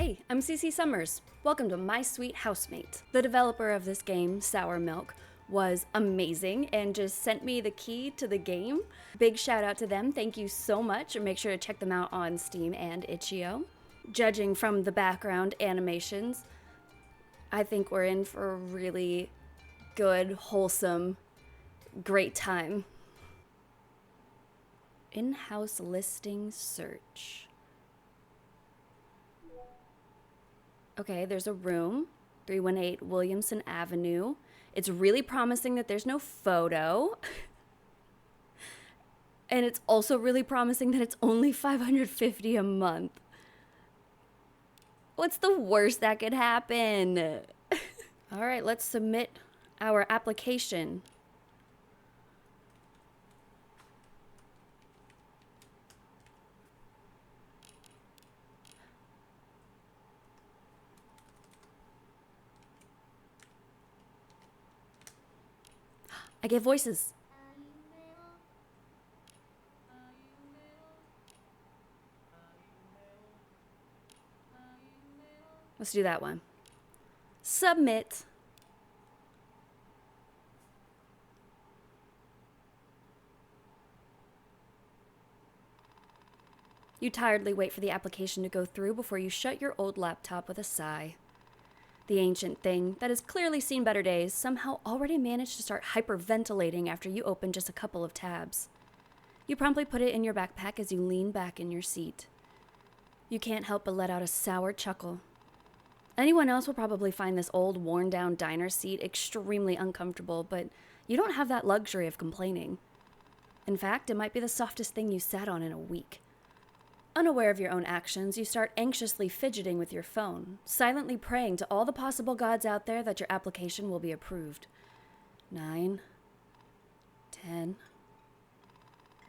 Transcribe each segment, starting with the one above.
Hey, I'm CC Summers. Welcome to My Sweet Housemate. The developer of this game, Sourmilk, was amazing and just sent me the key to the game. Big shout out to them. Thank you so much. And make sure to check them out on Steam and itch.io. Judging from the background animations, I think we're in for a really good, wholesome, great time. In-house listing search. Okay, there's a room, 318 Williamson Avenue. It's really promising that there's no photo. And it's also really promising that it's only $550 a month. What's the worst that could happen? All right, let's submit our application. I get voices. Let's do that one. Submit. You tiredly wait for the application to go through before you shut your old laptop with a sigh. The ancient thing that has clearly seen better days somehow already managed to start hyperventilating after you open just a couple of tabs. You promptly put it in your backpack as you lean back in your seat. You can't help but let out a sour chuckle. Anyone else will probably find this old, worn-down diner seat extremely uncomfortable, but you don't have that luxury of complaining. In fact, it might be the softest thing you sat on in a week. Unaware of your own actions, you start anxiously fidgeting with your phone, silently praying to all the possible gods out there that your application will be approved. 9, 10.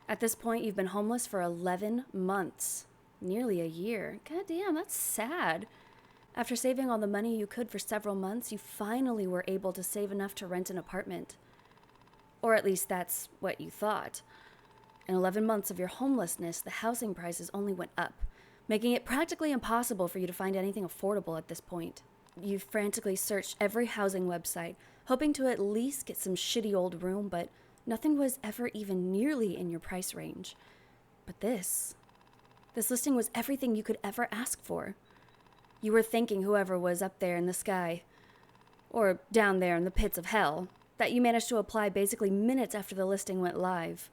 At this point, you've been homeless for 11 months. Nearly a year. God damn, that's sad. After saving all the money you could for several months, you finally were able to save enough to rent an apartment. Or at least that's what you thought. In 11 months of your homelessness, the housing prices only went up, making it practically impossible for you to find anything affordable at this point. You've frantically searched every housing website, hoping to at least get some shitty old room, but nothing was ever even nearly in your price range. But this listing was everything you could ever ask for. You were thanking whoever was up there in the sky, or down there in the pits of hell, that you managed to apply basically minutes after the listing went live.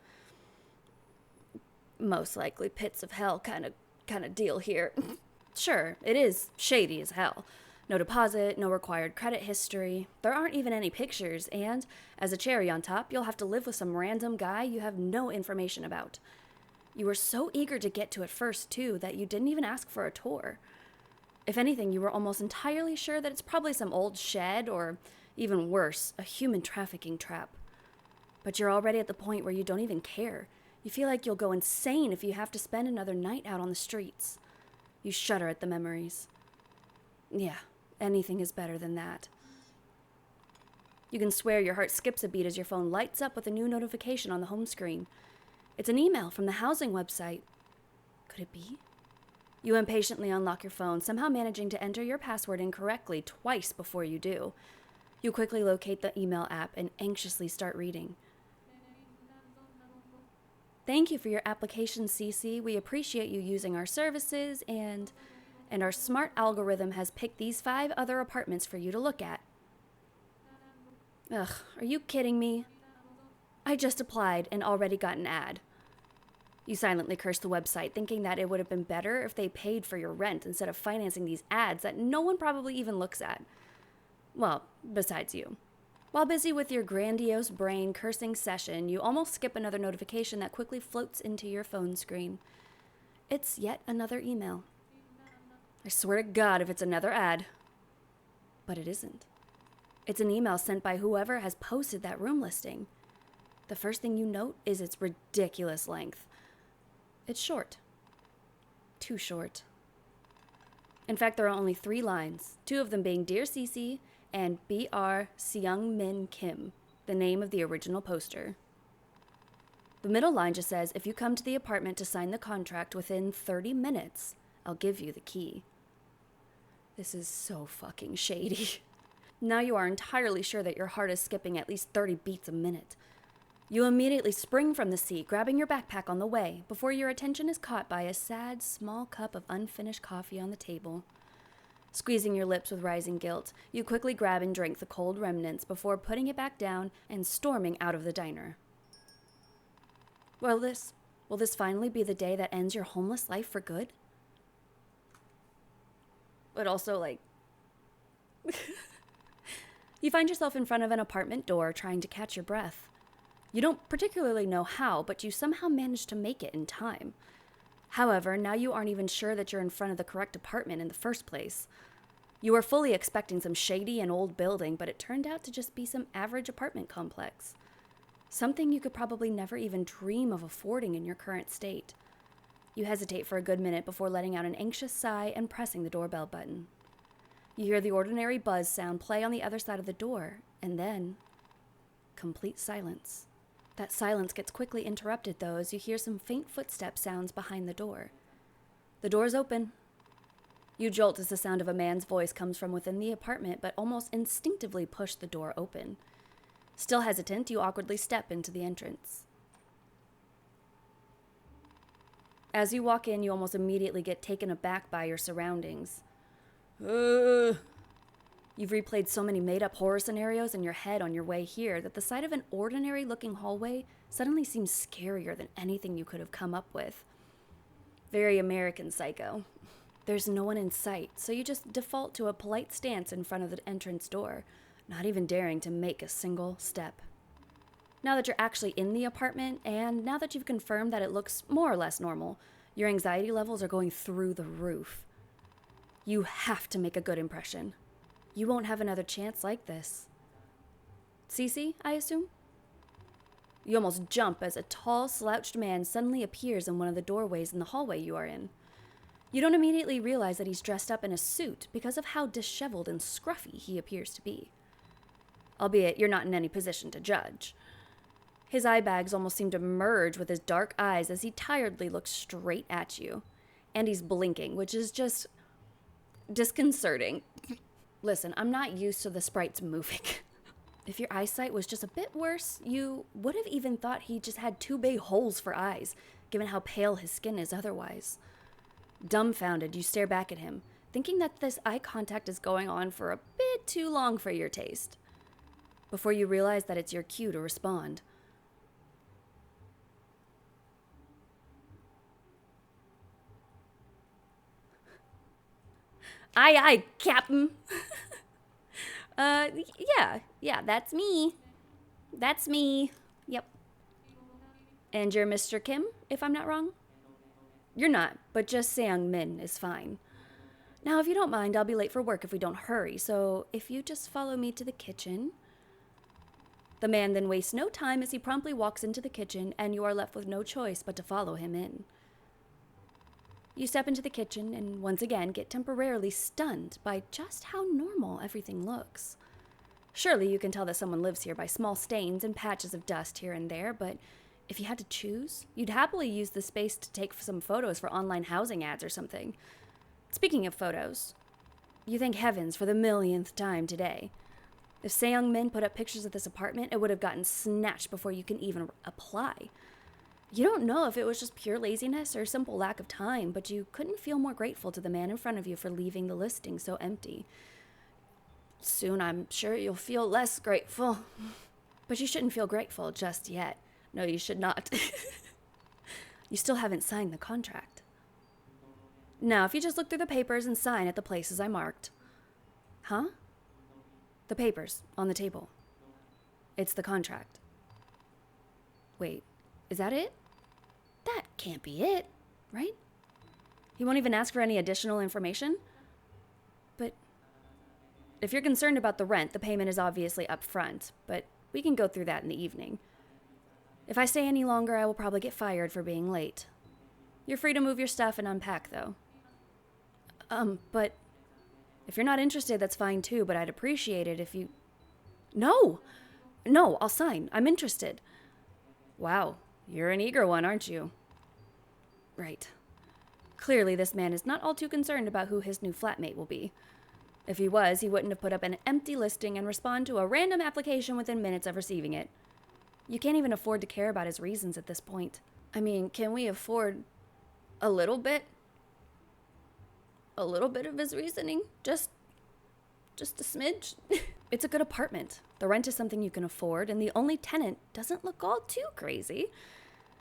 Most likely pits of hell kind of deal here. Sure, it is shady as hell. No deposit, no required credit history. There aren't even any pictures, and as a cherry on top, you'll have to live with some random guy you have no information about. You were so eager to get to it first, too, that you didn't even ask for a tour. If anything, you were almost entirely sure that it's probably some old shed, or even worse, a human trafficking trap. But you're already at the point where you don't even care. You feel like you'll go insane if you have to spend another night out on the streets. You shudder at the memories. Yeah, anything is better than that. You can swear your heart skips a beat as your phone lights up with a new notification on the home screen. It's an email from the housing website. Could it be? You impatiently unlock your phone, somehow managing to enter your password incorrectly twice before you do. You quickly locate the email app and anxiously start reading. Thank you for your application, CC. We appreciate you using our services, and our smart algorithm has picked these 5 other apartments for you to look at. Ugh, are you kidding me? I just applied and already got an ad. You silently curse the website, thinking that it would have been better if they paid for your rent instead of financing these ads that no one probably even looks at. Well, besides you. While busy with your grandiose brain cursing session, you almost skip another notification that quickly floats into your phone screen. It's yet another email. I swear to God if it's another ad. But it isn't. It's an email sent by whoever has posted that room listing. The first thing you note is its ridiculous length. It's short. Too short. In fact, there are only 3 lines, 2 of them being Dear CC and Br Seung-min Kim, the name of the original poster. The middle line just says, if you come to the apartment to sign the contract within 30 minutes, I'll give you the key. This is so fucking shady. Now you are entirely sure that your heart is skipping at least 30 beats a minute. You immediately spring from the seat, grabbing your backpack on the way, before your attention is caught by a sad, small cup of unfinished coffee on the table. Squeezing your lips with rising guilt, you quickly grab and drink the cold remnants before putting it back down and storming out of the diner. Will this finally be the day that ends your homeless life for good? But also, like... You find yourself in front of an apartment door trying to catch your breath. You don't particularly know how, but you somehow manage to make it in time. However, now you aren't even sure that you're in front of the correct apartment in the first place. You were fully expecting some shady and old building, but it turned out to just be some average apartment complex. Something you could probably never even dream of affording in your current state. You hesitate for a good minute before letting out an anxious sigh and pressing the doorbell button. You hear the ordinary buzz sound play on the other side of the door, and then... complete silence. That silence gets quickly interrupted, though, as you hear some faint footstep sounds behind the door. The door's open. You jolt as the sound of a man's voice comes from within the apartment, but almost instinctively push the door open. Still hesitant, you awkwardly step into the entrance. As you walk in, you almost immediately get taken aback by your surroundings. You've replayed so many made-up horror scenarios in your head on your way here that the sight of an ordinary-looking hallway suddenly seems scarier than anything you could have come up with. Very American Psycho. There's no one in sight, so you just default to a polite stance in front of the entrance door, not even daring to make a single step. Now that you're actually in the apartment, and now that you've confirmed that it looks more or less normal, your anxiety levels are going through the roof. You have to make a good impression. You won't have another chance like this. Cece, I assume? You almost jump as a tall, slouched man suddenly appears in one of the doorways in the hallway you are in. You don't immediately realize that he's dressed up in a suit because of how disheveled and scruffy he appears to be. Albeit you're not in any position to judge. His eye bags almost seem to merge with his dark eyes as he tiredly looks straight at you. And he's blinking, which is just disconcerting. Listen, I'm not used to the sprites moving. If your eyesight was just a bit worse, you would have even thought he just had 2 big holes for eyes, given how pale his skin is otherwise. Dumbfounded, you stare back at him, thinking that this eye contact is going on for a bit too long for your taste. Before you realize that it's your cue to respond. Aye, aye, Captain. Yeah, that's me. That's me. Yep. And you're Mr. Kim, if I'm not wrong? You're not, but just Seung-min is fine. Now, if you don't mind, I'll be late for work if we don't hurry, so if you just follow me to the kitchen... The man then wastes no time as he promptly walks into the kitchen, and you are left with no choice but to follow him in. You step into the kitchen and once again get temporarily stunned by just how normal everything looks. Surely you can tell that someone lives here by small stains and patches of dust here and there, but if you had to choose, you'd happily use the space to take some photos for online housing ads or something. Speaking of photos, you thank heavens for the millionth time today. If Seung-min put up pictures of this apartment, it would have gotten snatched before you can even apply. You don't know if it was just pure laziness or simple lack of time, but you couldn't feel more grateful to the man in front of you for leaving the listing so empty. Soon, I'm sure you'll feel less grateful. But you shouldn't feel grateful just yet. No, you should not. You still haven't signed the contract. Now, if you just look through the papers and sign at the places I marked. Huh? The papers on the table. It's the contract. Wait, is that it? That can't be it, right? He won't even ask for any additional information? But if you're concerned about the rent, the payment is obviously up front, but we can go through that in the evening. If I stay any longer, I will probably get fired for being late. You're free to move your stuff and unpack, though. But if you're not interested, that's fine too, but I'd appreciate it if you... No, I'll sign. I'm interested. Wow, you're an eager one, aren't you? Right. Clearly, this man is not all too concerned about who his new flatmate will be. If he was, he wouldn't have put up an empty listing and respond to a random application within minutes of receiving it. You can't even afford to care about his reasons at this point. I mean, can we afford a little bit? A little bit of his reasoning? Just a smidge? It's a good apartment. The rent is something you can afford, and the only tenant doesn't look all too crazy.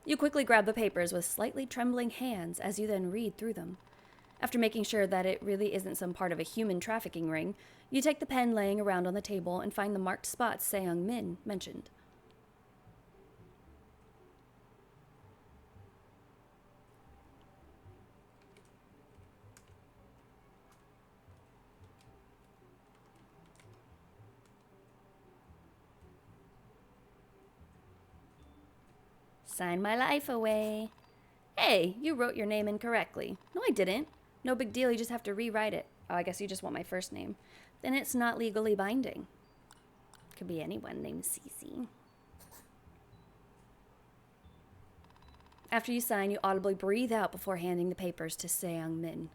You quickly grab the papers with slightly trembling hands as you then read through them. After making sure that it really isn't some part of a human trafficking ring, you take the pen laying around on the table and find the marked spots Seung-min mentioned. Sign my life away. Hey, you wrote your name incorrectly. No, I didn't. No big deal, you just have to rewrite it. Oh, I guess you just want my first name. Then it's not legally binding. Could be anyone named Cece. After you sign, you audibly breathe out before handing the papers to Seung-min.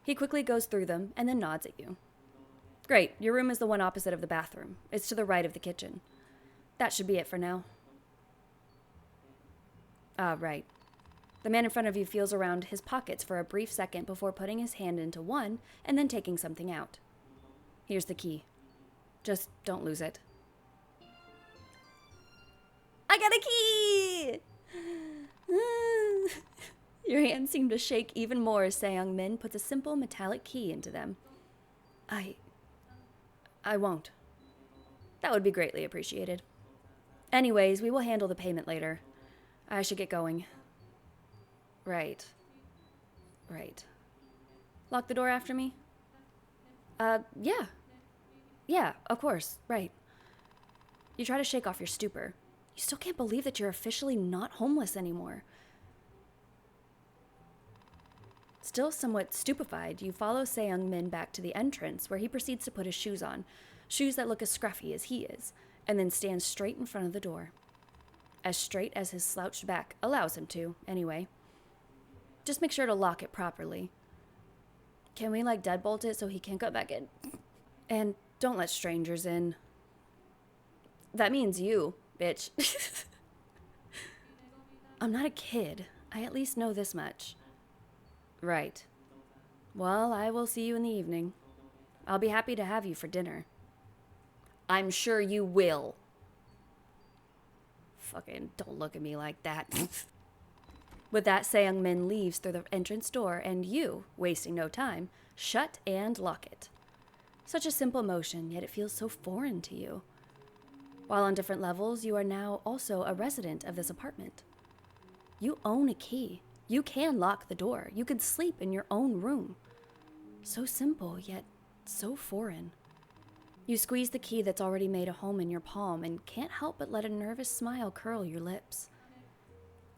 He quickly goes through them and then nods at you. Great, your room is the one opposite of the bathroom. It's to the right of the kitchen. That should be it for now. Right. The man in front of you feels around his pockets for a brief second before putting his hand into one and then taking something out. Here's the key. Just don't lose it. I got a key! Your hands seem to shake even more as Seung-min puts a simple metallic key into them. I won't. That would be greatly appreciated. Anyways, we will handle the payment later. I should get going. Right. Lock the door after me? Yeah. Yeah, of course, right. You try to shake off your stupor. You still can't believe that you're officially not homeless anymore. Still somewhat stupefied, you follow Seung-min back to the entrance, where he proceeds to put his shoes on, shoes that look as scruffy as he is, and then stands straight in front of the door. As straight as his slouched back allows him to, anyway. Just make sure to lock it properly. Can we, deadbolt it so he can't go back in? And don't let strangers in. That means you, bitch. I'm not a kid. I at least know this much. Right. Well, I will see you in the evening. I'll be happy to have you for dinner. I'm sure you will. Fucking don't look at me like that. With that, Seung-min leaves through the entrance door, and you, wasting no time, shut and lock it. Such a simple motion, yet it feels so foreign to you. While on different levels, you are now also a resident of this apartment. You own a key. You can lock the door. You can sleep in your own room. So simple, yet so foreign. You squeeze the key that's already made a home in your palm and can't help but let a nervous smile curl your lips.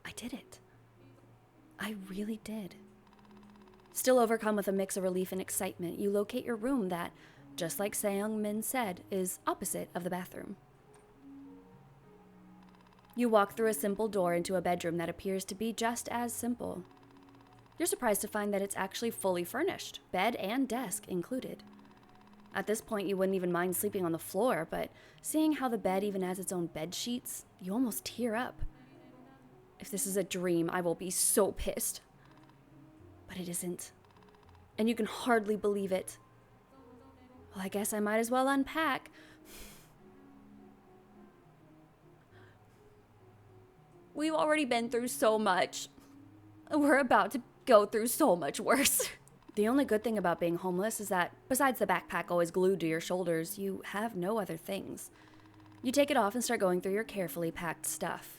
I did it. I really did. Still overcome with a mix of relief and excitement, you locate your room that, just like Seung-min said, is opposite of the bathroom. You walk through a simple door into a bedroom that appears to be just as simple. You're surprised to find that it's actually fully furnished, bed and desk included. At this point, you wouldn't even mind sleeping on the floor, but seeing how the bed even has its own bed sheets, you almost tear up. If this is a dream, I will be so pissed. But it isn't. And you can hardly believe it. Well, I guess I might as well unpack. We've already been through so much. We're about to go through so much worse. The only good thing about being homeless is that, besides the backpack always glued to your shoulders, you have no other things. You take it off and start going through your carefully packed stuff.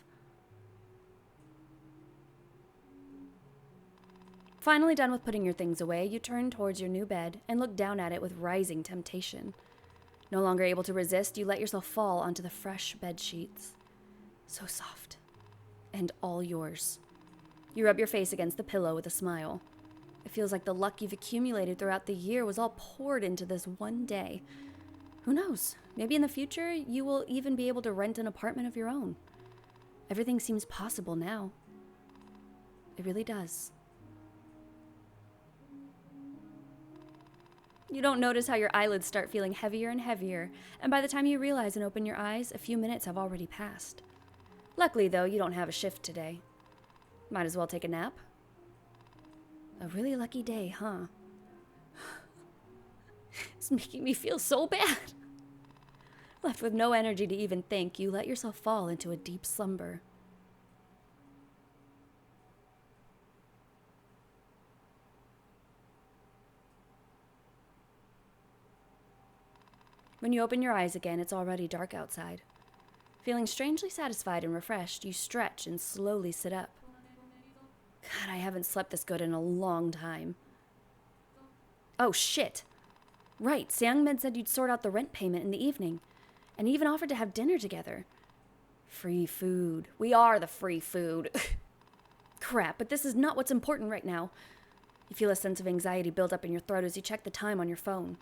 Finally done with putting your things away, you turn towards your new bed and look down at it with rising temptation. No longer able to resist, you let yourself fall onto the fresh bed sheets. So soft. And all yours. You rub your face against the pillow with a smile. It feels like the luck you've accumulated throughout the year was all poured into this one day. Who knows? Maybe in the future, you will even be able to rent an apartment of your own. Everything seems possible now. It really does. You don't notice how your eyelids start feeling heavier and heavier, and by the time you realize and open your eyes, a few minutes have already passed. Luckily, though, you don't have a shift today. Might as well take a nap. A really lucky day, huh? It's making me feel so bad. Left with no energy to even think, you let yourself fall into a deep slumber. When you open your eyes again, it's already dark outside. Feeling strangely satisfied and refreshed, you stretch and slowly sit up. God, I haven't slept this good in a long time. Oh, shit. Right, Seung-min said you'd sort out the rent payment in the evening, and even offered to have dinner together. Free food. We are the free food. Crap, but this is not what's important right now. You feel a sense of anxiety build up in your throat as you check the time on your phone.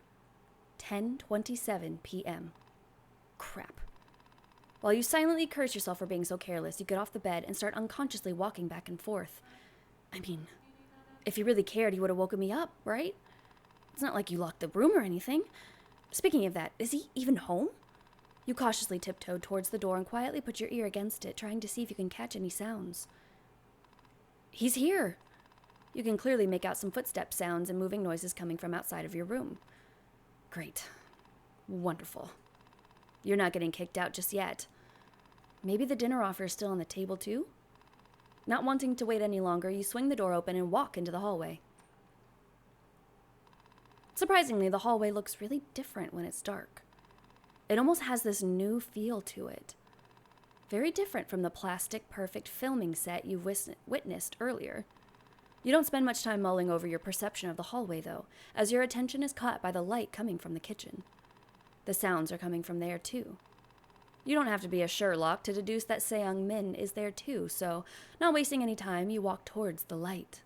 10:27 p.m. Crap. While you silently curse yourself for being so careless, you get off the bed and start unconsciously walking back and forth. I mean, if you really cared, you would have woken me up, right? It's not like you locked the room or anything. Speaking of that, is he even home? You cautiously tiptoed towards the door and quietly put your ear against it, trying to see if you can catch any sounds. He's here. You can clearly make out some footstep sounds and moving noises coming from outside of your room. Great. Wonderful. You're not getting kicked out just yet. Maybe the dinner offer is still on the table too? Not wanting to wait any longer, you swing the door open and walk into the hallway. Surprisingly, the hallway looks really different when it's dark. It almost has this new feel to it. Very different from the plastic, perfect filming set you witnessed earlier. You don't spend much time mulling over your perception of the hallway, though, as your attention is caught by the light coming from the kitchen. The sounds are coming from there, too. You don't have to be a Sherlock to deduce that Seung-min is there, too, so, not wasting any time, you walk towards the light.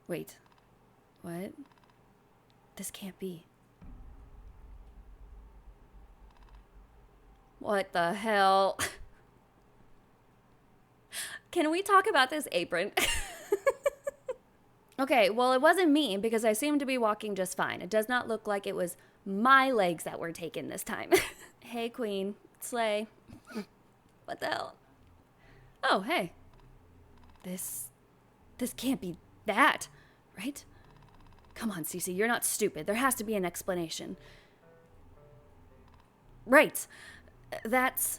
Wait. What? This can't be. What the hell? Can we talk about this apron? Okay, well, it wasn't me because I seem to be walking just fine. It does not look like it was my legs that were taken this time. Hey, queen. Slay. What the hell? Oh, hey. This can't be that, right? Come on, Cece, you're not stupid. There has to be an explanation. Right. It's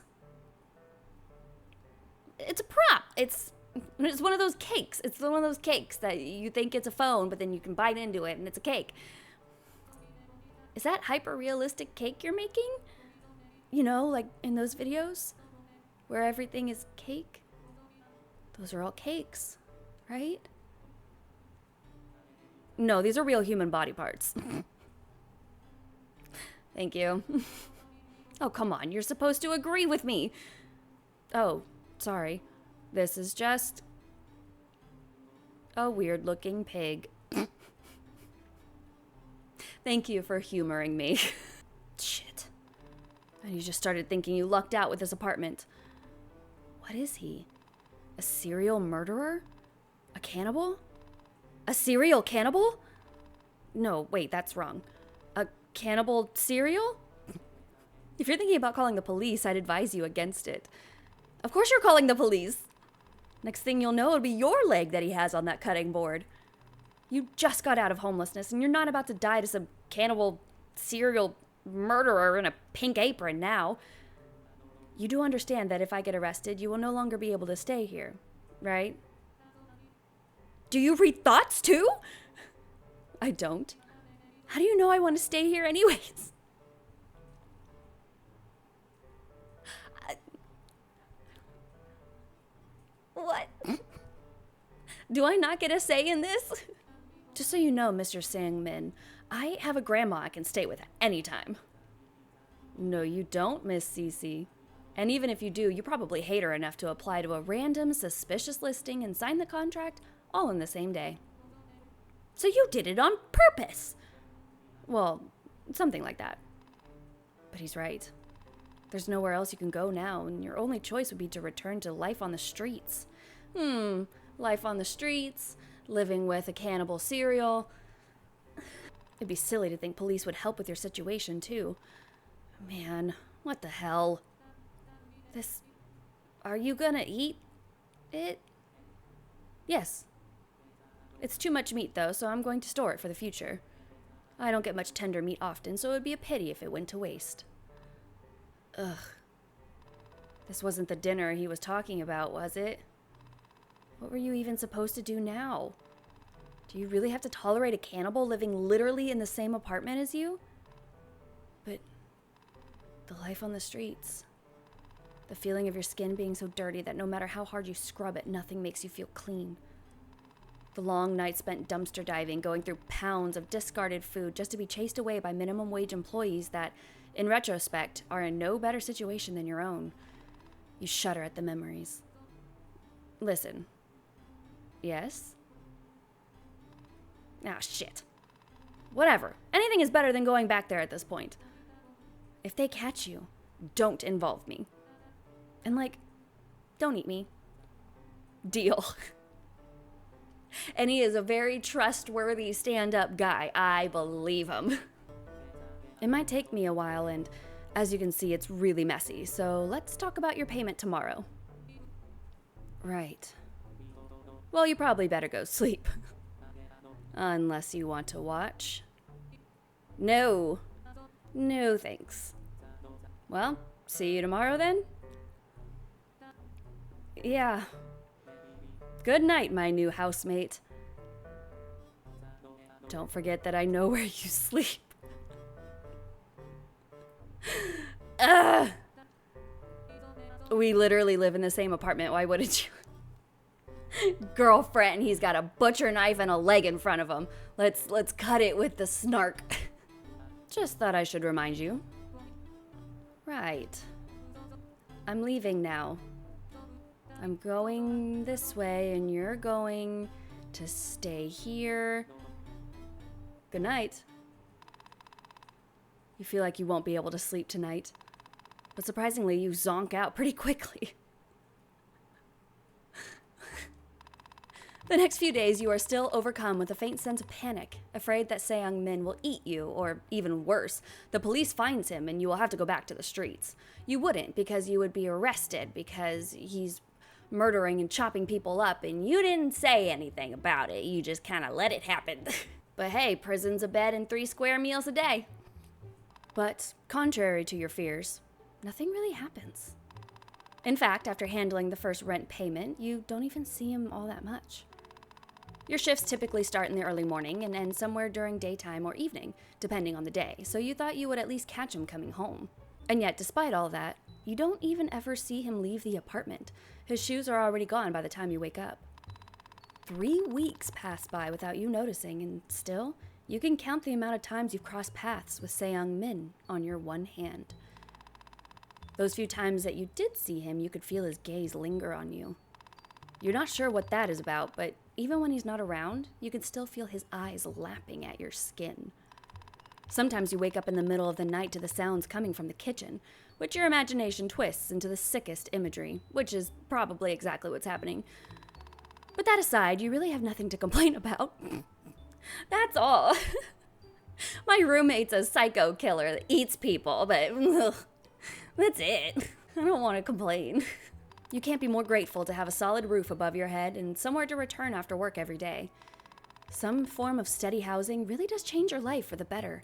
a prop. It's one of those cakes. It's one of those cakes that you think it's a phone, but then you can bite into it and it's a cake. Is that hyper-realistic cake you're making? You know, like in those videos where everything is cake? Those are all cakes, right? No, these are real human body parts. Thank you. Oh, come on. You're supposed to agree with me. Oh, sorry. This is just a weird-looking pig. Thank you for humoring me. Shit. And you just started thinking you lucked out with this apartment. What is he? A serial murderer? A cannibal? A serial cannibal? No, wait, that's wrong. A cannibal serial? If you're thinking about calling the police, I'd advise you against it. Of course you're calling the police. Next thing you'll know, it'll be your leg that he has on that cutting board. You just got out of homelessness, and you're not about to die to some cannibal serial murderer in a pink apron now. You do understand that if I get arrested, you will no longer be able to stay here, right? Do you read thoughts too? I don't. How do you know I want to stay here anyways? What? Do I not get a say in this? Just so you know, Mr. Seung-min, I have a grandma I can stay with at any time. No, you don't, Miss Cece. And even if you do, you probably hate her enough to apply to a random, suspicious listing and sign the contract all in the same day. So you did it on purpose! Well, something like that. But he's right. There's nowhere else you can go now, and your only choice would be to return to life on the streets. Life on the streets, living with a cannibal serial. It'd be silly to think police would help with your situation, too. Man, what the hell? Are you gonna eat it? Yes. It's too much meat, though, so I'm going to store it for the future. I don't get much tender meat often, so it would be a pity if it went to waste. Ugh. This wasn't the dinner he was talking about, was it? What were you even supposed to do now? Do you really have to tolerate a cannibal living literally in the same apartment as you? But the life on the streets. The feeling of your skin being so dirty that no matter how hard you scrub it, nothing makes you feel clean. The long nights spent dumpster diving, going through pounds of discarded food just to be chased away by minimum wage employees that, in retrospect, are in no better situation than your own. You shudder at the memories. Listen. Yes? Ah, shit. Whatever. Anything is better than going back there at this point. If they catch you, don't involve me. And don't eat me. Deal. And he is a very trustworthy stand-up guy. I believe him. It might take me a while, and as you can see, it's really messy. So let's talk about your payment tomorrow. Right. Well, you probably better go sleep. Unless you want to watch. No. No, thanks. Well, see you tomorrow then? Yeah. Good night, my new housemate. Don't forget that I know where you sleep. We literally live in the same apartment. Why wouldn't you? Girlfriend, he's got a butcher knife and a leg in front of him. Let's cut it with the snark. Just thought I should remind you. Right. I'm leaving now. I'm going this way, and you're going to stay here. Good night. You feel like you won't be able to sleep tonight, but surprisingly, you zonk out pretty quickly. The next few days, you are still overcome with a faint sense of panic, afraid that Seung-min will eat you, or even worse, the police finds him and you will have to go back to the streets. You wouldn't, because you would be arrested, because he's murdering and chopping people up, and you didn't say anything about it. You just kind of let it happen. But hey, prison's a bed and 3 square meals a day. But contrary to your fears, nothing really happens. In fact, after handling the first rent payment, you don't even see him all that much. Your shifts typically start in the early morning and end somewhere during daytime or evening, depending on the day, so you thought you would at least catch him coming home. And yet, despite all that, you don't even ever see him leave the apartment. His shoes are already gone by the time you wake up. 3 weeks pass by without you noticing, and still, you can count the amount of times you've crossed paths with Seung-min on your one hand. Those few times that you did see him, you could feel his gaze linger on you. You're not sure what that is about, but even when he's not around, you can still feel his eyes lapping at your skin. Sometimes you wake up in the middle of the night to the sounds coming from the kitchen, which your imagination twists into the sickest imagery, which is probably exactly what's happening. But that aside, you really have nothing to complain about. That's all. My roommate's a psycho killer that eats people, but that's it. I don't want to complain. You can't be more grateful to have a solid roof above your head and somewhere to return after work every day. Some form of steady housing really does change your life for the better.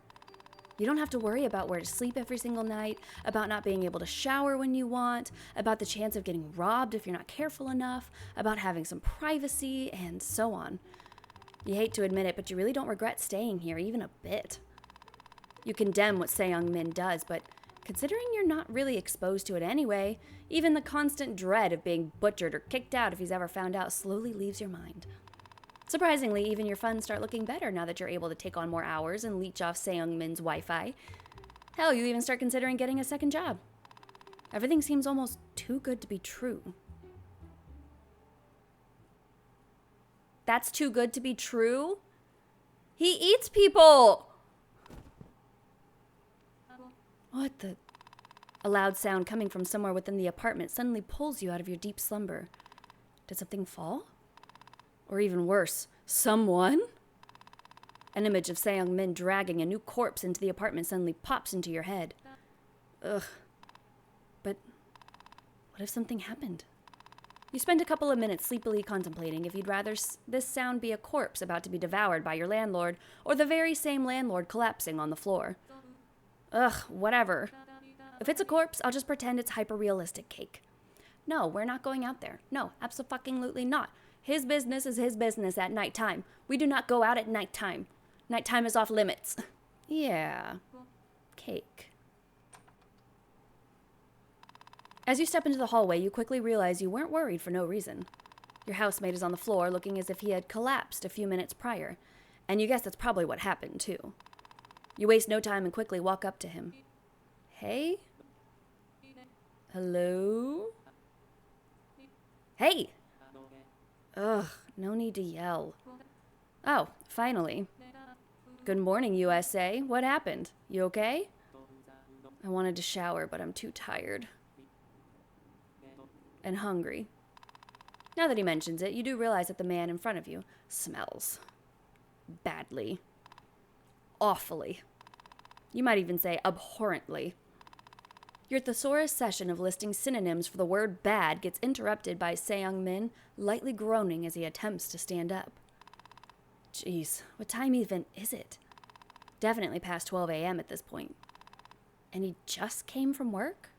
You don't have to worry about where to sleep every single night, about not being able to shower when you want, about the chance of getting robbed if you're not careful enough, about having some privacy, and so on. You hate to admit it, but you really don't regret staying here even a bit. You condemn what Seung-min does, but considering you're not really exposed to it anyway, even the constant dread of being butchered or kicked out if he's ever found out slowly leaves your mind. Surprisingly, even your funds start looking better now that you're able to take on more hours and leech off Seung-min's Wi-Fi. Hell, you even start considering getting a second job. Everything seems almost too good to be true. That's too good to be true? He eats people! What the? A loud sound coming from somewhere within the apartment suddenly pulls you out of your deep slumber. Did something fall? Or even worse, someone? An image of Seung-min dragging a new corpse into the apartment suddenly pops into your head. Ugh. But what if something happened? You spend a couple of minutes sleepily contemplating if you'd rather this sound be a corpse about to be devoured by your landlord, or the very same landlord collapsing on the floor. Ugh, whatever. If it's a corpse, I'll just pretend it's hyper-realistic cake. No, we're not going out there. No, abso-fucking-lutely not. His business is his business at nighttime. We do not go out at nighttime. Nighttime is off limits. Yeah. Cake. As you step into the hallway, you quickly realize you weren't worried for no reason. Your housemate is on the floor looking as if he had collapsed a few minutes prior, and you guess that's probably what happened, too. You waste no time and quickly walk up to him. Hey? Hello? Hey! Ugh, no need to yell. Oh, finally. Good morning, USA. What happened? You okay? I wanted to shower, but I'm too tired. And hungry. Now that he mentions it, you do realize that the man in front of you smells badly. Awfully. You might even say abhorrently. Your thesaurus session of listing synonyms for the word bad gets interrupted by Seung-min lightly groaning as he attempts to stand up. Jeez, what time even is it? Definitely past 12 a.m. at this point. And he just came from work?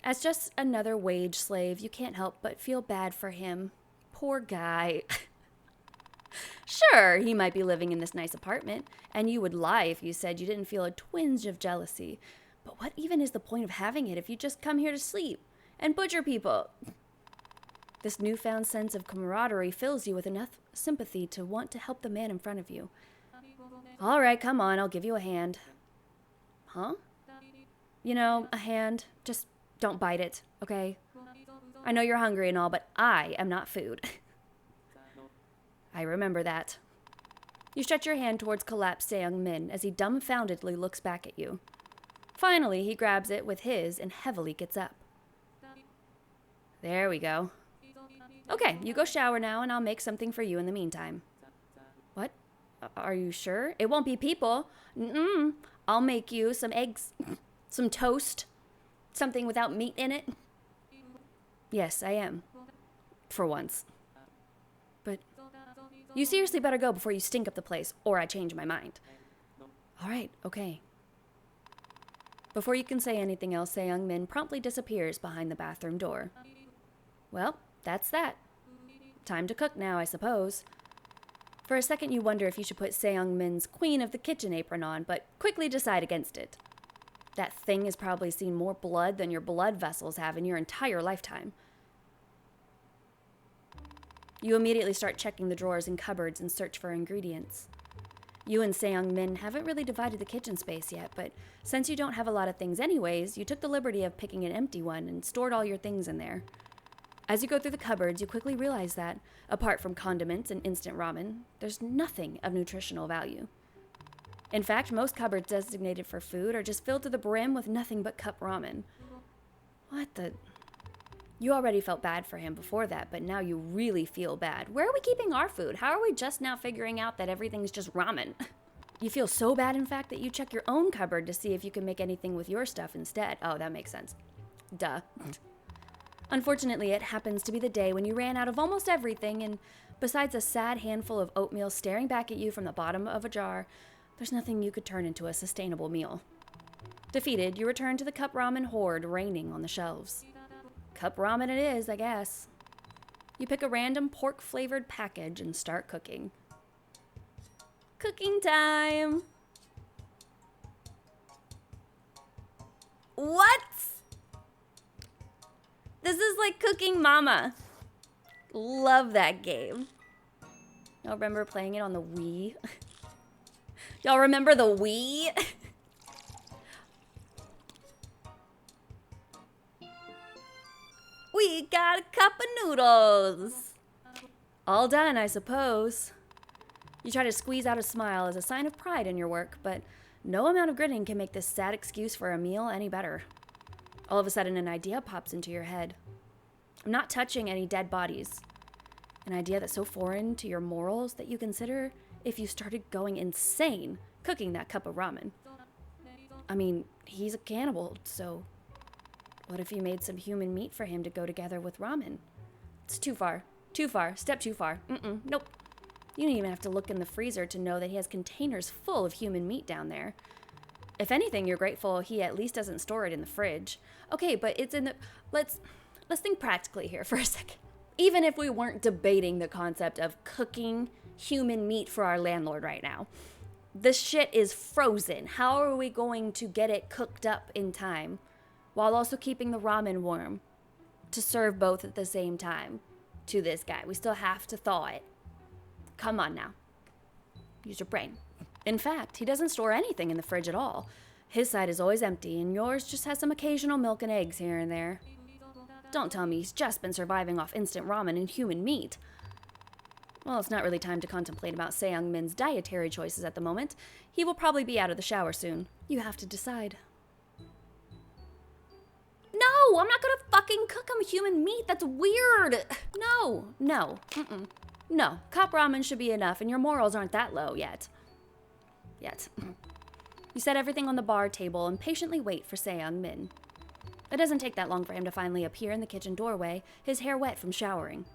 As just another wage slave, you can't help but feel bad for him. Poor guy. Sure, he might be living in this nice apartment, and you would lie if you said you didn't feel a twinge of jealousy. But what even is the point of having it if you just come here to sleep and butcher people? This newfound sense of camaraderie fills you with enough sympathy to want to help the man in front of you. All right, come on, I'll give you a hand. Huh? You know, a hand. Just don't bite it, okay? I know you're hungry and all, but I am not food. I remember that. You stretch your hand towards collapsed Seung-min as he dumbfoundedly looks back at you. Finally, he grabs it with his and heavily gets up. There we go. Okay, you go shower now and I'll make something for you in the meantime. What? Are you sure? It won't be people. I'll make you some eggs, some toast, something without meat in it. Yes, I am. For once. But you seriously better go before you stink up the place, or I change my mind. All right, okay. Before you can say anything else, Seung-min promptly disappears behind the bathroom door. Well, that's that. Time to cook now, I suppose. For a second, you wonder if you should put Seung-min's Queen of the Kitchen apron on, but quickly decide against it. That thing has probably seen more blood than your blood vessels have in your entire lifetime. You immediately start checking the drawers and cupboards in search for ingredients. You and Seung-min haven't really divided the kitchen space yet, but since you don't have a lot of things anyways, you took the liberty of picking an empty one and stored all your things in there. As you go through the cupboards, you quickly realize that, apart from condiments and instant ramen, there's nothing of nutritional value. In fact, most cupboards designated for food are just filled to the brim with nothing but cup ramen. What the... You already felt bad for him before that, but now you really feel bad. Where are we keeping our food? How are we just now figuring out that everything's just ramen? You feel so bad, in fact, that you check your own cupboard to see if you can make anything with your stuff instead. Oh, that makes sense. Duh. Unfortunately, it happens to be the day when you ran out of almost everything, and besides a sad handful of oatmeal staring back at you from the bottom of a jar, there's nothing you could turn into a sustainable meal. Defeated, you return to the cup ramen hoard raining on the shelves. Cup ramen it is, I guess. You pick a random pork-flavored package and start cooking. Cooking time! What? This is like Cooking Mama. Love that game. Y'all remember playing it on the Wii? Y'all remember the Wii? We got a cup of noodles. All done, I suppose. You try to squeeze out a smile as a sign of pride in your work, but no amount of grinning can make this sad excuse for a meal any better. All of a sudden, an idea pops into your head. I'm not touching any dead bodies. An idea that's so foreign to your morals that you consider if you started going insane cooking that cup of ramen. I mean, he's a cannibal, so what if you made some human meat for him to go together with ramen? It's too far. Too far. Step too far. Nope. You don't even have to look in the freezer to know that he has containers full of human meat down there. If anything, you're grateful he at least doesn't store it in the fridge. Okay, but it's in the... Let's think practically here for a second. Even if we weren't debating the concept of cooking human meat for our landlord right now, the shit is frozen. How are we going to get it cooked up in time while also keeping the ramen warm to serve both at the same time to this guy? We still have to thaw it. Come on now. Use your brain. In fact, he doesn't store anything in the fridge at all. His side is always empty, and yours just has some occasional milk and eggs here and there. Don't tell me he's just been surviving off instant ramen and human meat. Well, it's not really time to contemplate about Seung-min's dietary choices at the moment. He will probably be out of the shower soon. You have to decide. No, I'm not gonna fucking cook him human meat. That's weird. No. No, cup ramen should be enough, and your morals aren't that low yet. You set everything on the bar table and patiently wait for Seung-min. It doesn't take that long for him to finally appear in the kitchen doorway, his hair wet from showering.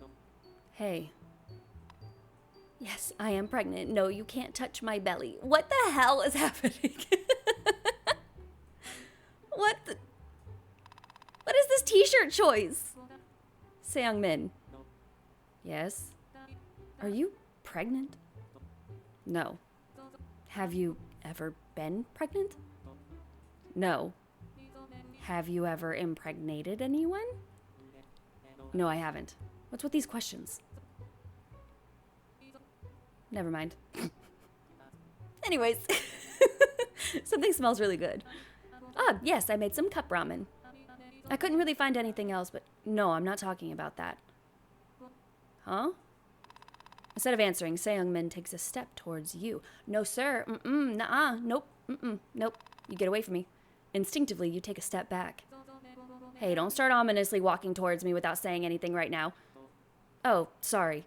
Hey. Yes, I am pregnant. No, you can't touch my belly. What the hell is happening? What is this t-shirt choice? Seung-min. Yes? Are you pregnant? No. Have you ever been pregnant? No. Have you ever impregnated anyone? No, I haven't. What's with these questions? Never mind. Anyways, something smells really good. Ah, yes, I made some cup ramen. I couldn't really find anything else, but no, I'm not talking about that. Huh? Instead of answering, Seung-min takes a step towards you. No, sir. Nuh-uh. Nope. Nope. You get away from me. Instinctively, you take a step back. Hey, don't start ominously walking towards me without saying anything right now. Oh, sorry.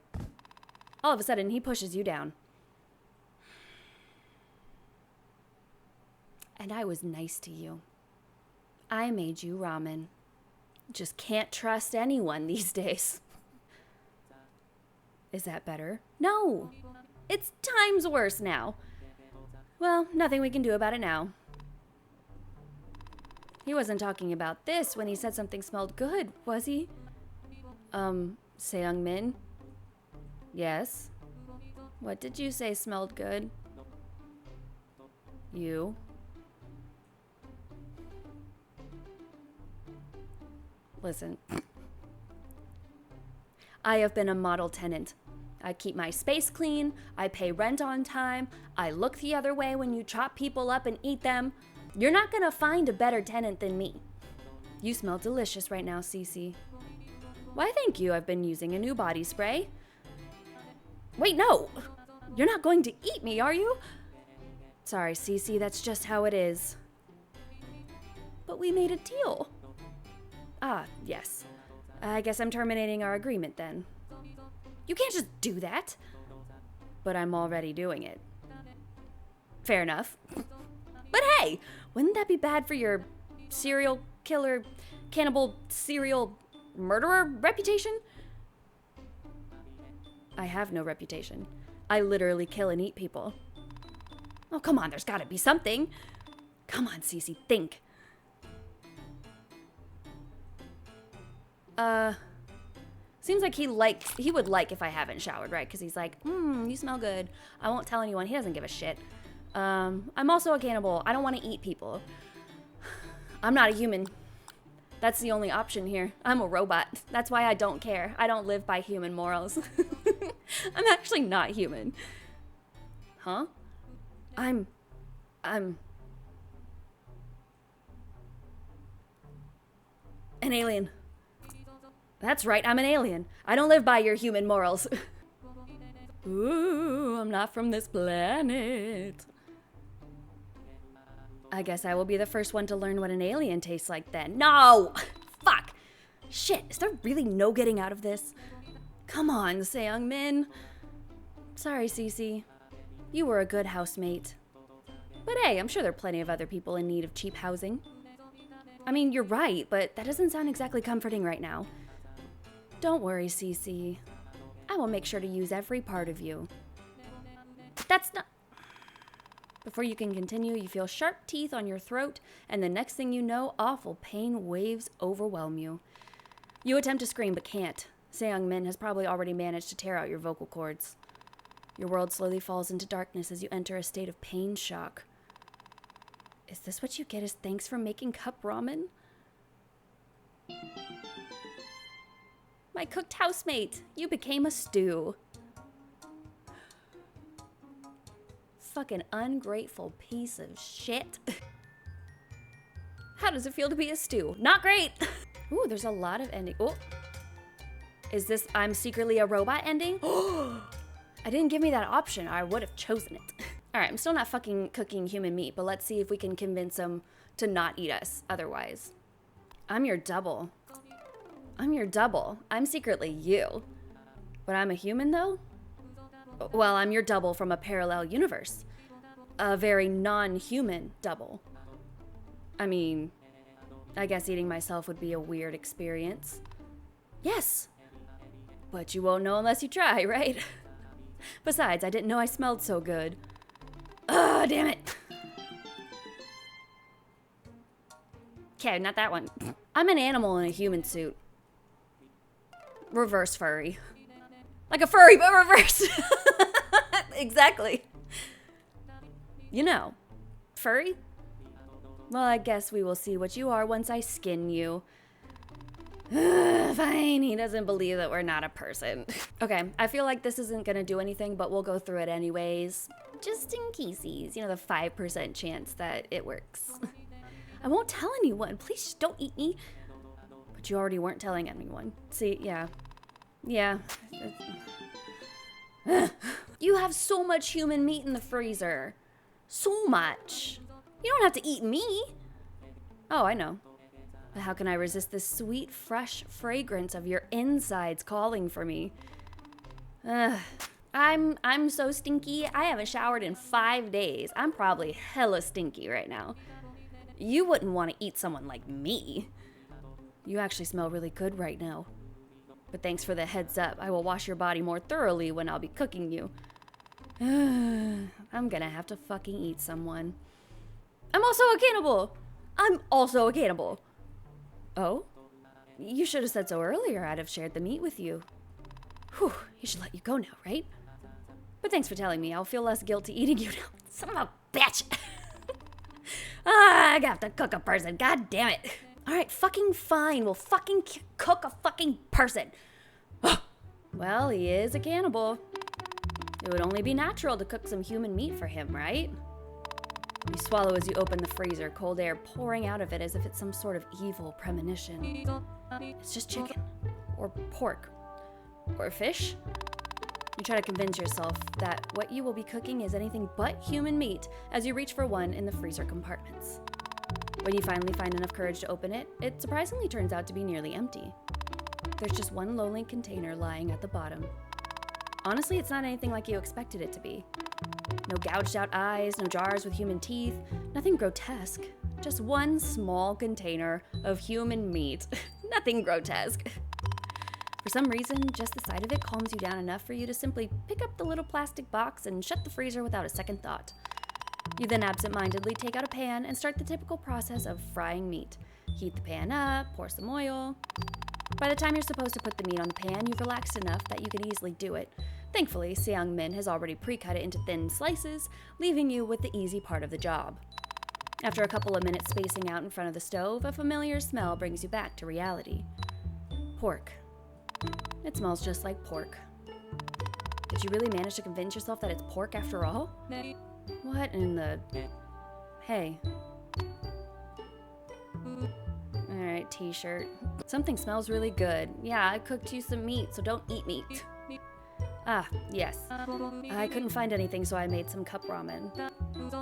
All of a sudden, he pushes you down. And I was nice to you. I made you ramen. Just can't trust anyone these days. Is that better? No! It's times worse now. Well, nothing we can do about it now. He wasn't talking about this when he said something smelled good, was he? Seung-min? Yes? What did you say smelled good? You? Listen. I have been a model tenant. I keep my space clean, I pay rent on time, I look the other way when you chop people up and eat them. You're not gonna find a better tenant than me. You smell delicious right now, Cece. Why, thank you. I've been using a new body spray. Wait, no! You're not going to eat me, are you? Sorry, Cece, that's just how it is. But we made a deal. Ah, yes. I guess I'm terminating our agreement then. You can't just do that. But I'm already doing it. Fair enough. But hey, wouldn't that be bad for your serial killer, cannibal, serial murderer reputation? I have no reputation. I literally kill and eat people. Oh, come on, there's gotta be something. Come on, Cece, think. Seems like he would like if I haven't showered, right? Because he's like, you smell good. I won't tell anyone. He doesn't give a shit. I'm also a cannibal. I don't want to eat people. I'm not a human. That's the only option here. I'm a robot. That's why I don't care. I don't live by human morals. I'm actually not human. Huh? I'm an alien. That's right, I'm an alien. I don't live by your human morals. Ooh, I'm not from this planet. I guess I will be the first one to learn what an alien tastes like then. No! Fuck! Shit, is there really no getting out of this? Come on, Seung-min. Sorry, Cece. You were a good housemate. But hey, I'm sure there are plenty of other people in need of cheap housing. I mean, you're right, but that doesn't sound exactly comforting right now. Don't worry, Cece. I will make sure to use every part of you. That's not... Before you can continue, you feel sharp teeth on your throat, and the next thing you know, awful pain waves overwhelm you. You attempt to scream, but can't. Seung-min has probably already managed to tear out your vocal cords. Your world slowly falls into darkness as you enter a state of pain shock. Is this what you get as thanks for making cup ramen? My cooked housemate, you became a stew. Fucking ungrateful piece of shit. How does it feel to be a stew? Not great! Ooh, there's a lot of ending. Oh. Is this I'm secretly a robot ending? I didn't give me that option. I would have chosen it. Alright, I'm still not fucking cooking human meat, but let's see if we can convince him to not eat us otherwise. I'm your double. I'm your double. I'm secretly you. But I'm a human, though? Well, I'm your double from a parallel universe. A very non-human double. I mean, I guess eating myself would be a weird experience. Yes! But you won't know unless you try, right? Besides, I didn't know I smelled so good. Ugh, damn it! Okay, not that one. I'm an animal in a human suit. Reverse furry. Like a furry, but reverse. Exactly. You know, furry? Well, I guess we will see what you are once I skin you. Fine, he doesn't believe that we're not a person. Okay, I feel like this isn't gonna do anything, but we'll go through it anyways. Just in cases, you know, the 5% chance that it works. I won't tell anyone. Please just don't eat me. But you already weren't telling anyone. See, yeah. Yeah. You have so much human meat in the freezer. So much. You don't have to eat me. Oh, I know. But how can I resist the sweet, fresh fragrance of your insides calling for me? I'm so stinky. I haven't showered in 5 days. I'm probably hella stinky right now. You wouldn't want to eat someone like me. You actually smell really good right now. But thanks for the heads up. I will wash your body more thoroughly when I'll be cooking you. I'm gonna have to fucking eat someone. I'm also a cannibal. I'm also a cannibal. Oh? You should have said so earlier. I'd have shared the meat with you. Whew, he should let you go now, right? But thanks for telling me. I'll feel less guilty eating you now. Son of a bitch! I have to cook a person. God damn it. Alright, fucking fine. We'll fucking cook a fucking person. Well, he is a cannibal. It would only be natural to cook some human meat for him, right? You swallow as you open the freezer, cold air pouring out of it as if it's some sort of evil premonition. It's just chicken. Or pork. Or fish. You try to convince yourself that what you will be cooking is anything but human meat as you reach for one in the freezer compartments. When you finally find enough courage to open it, it surprisingly turns out to be nearly empty. There's just one lonely container lying at the bottom. Honestly, it's not anything like you expected it to be. No gouged out eyes, no jars with human teeth, nothing grotesque. Just one small container of human meat. Nothing grotesque. For some reason, just the sight of it calms you down enough for you to simply pick up the little plastic box and shut the freezer without a second thought. You then absent-mindedly take out a pan and start the typical process of frying meat. Heat the pan up, pour some oil. By the time you're supposed to put the meat on the pan, you've relaxed enough that you can easily do it. Thankfully, Seung-min has already pre-cut it into thin slices, leaving you with the easy part of the job. After a couple of minutes spacing out in front of the stove, a familiar smell brings you back to reality. Pork. It smells just like pork. Did you really manage to convince yourself that it's pork after all? What in the... Hey. Alright, t-shirt. Something smells really good. Yeah, I cooked you some meat, so don't eat meat. Ah, yes. I couldn't find anything, so I made some cup ramen.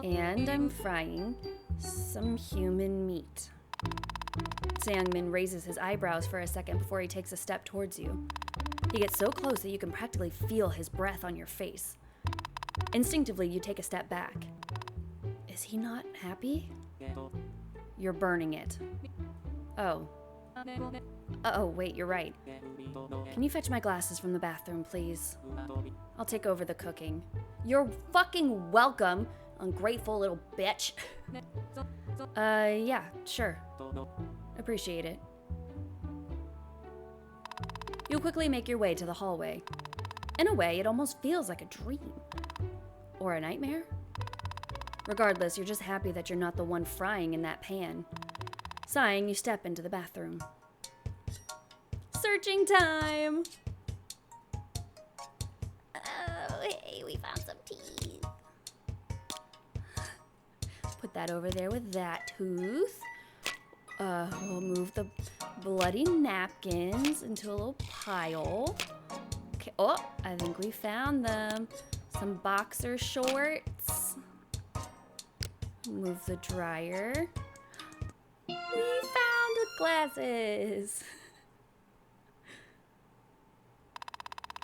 And I'm frying some human meat. Seung-min raises his eyebrows for a second before he takes a step towards you. He gets so close that you can practically feel his breath on your face. Instinctively, you take a step back. Is he not happy? You're burning it. Oh. Oh, wait, you're right. Can you fetch my glasses from the bathroom, please? I'll take over the cooking. You're fucking welcome, ungrateful little bitch. Yeah, sure. Appreciate it. You quickly make your way to the hallway. In a way, it almost feels like a dream. Or a nightmare? Regardless, you're just happy that you're not the one frying in that pan. Sighing, you step into the bathroom. Searching time! Oh, hey, we found some teeth. Put that over there with that tooth. We'll move the bloody napkins into a little pile. Okay, oh, I think we found them. Some boxer shorts. Move the dryer. We found the glasses.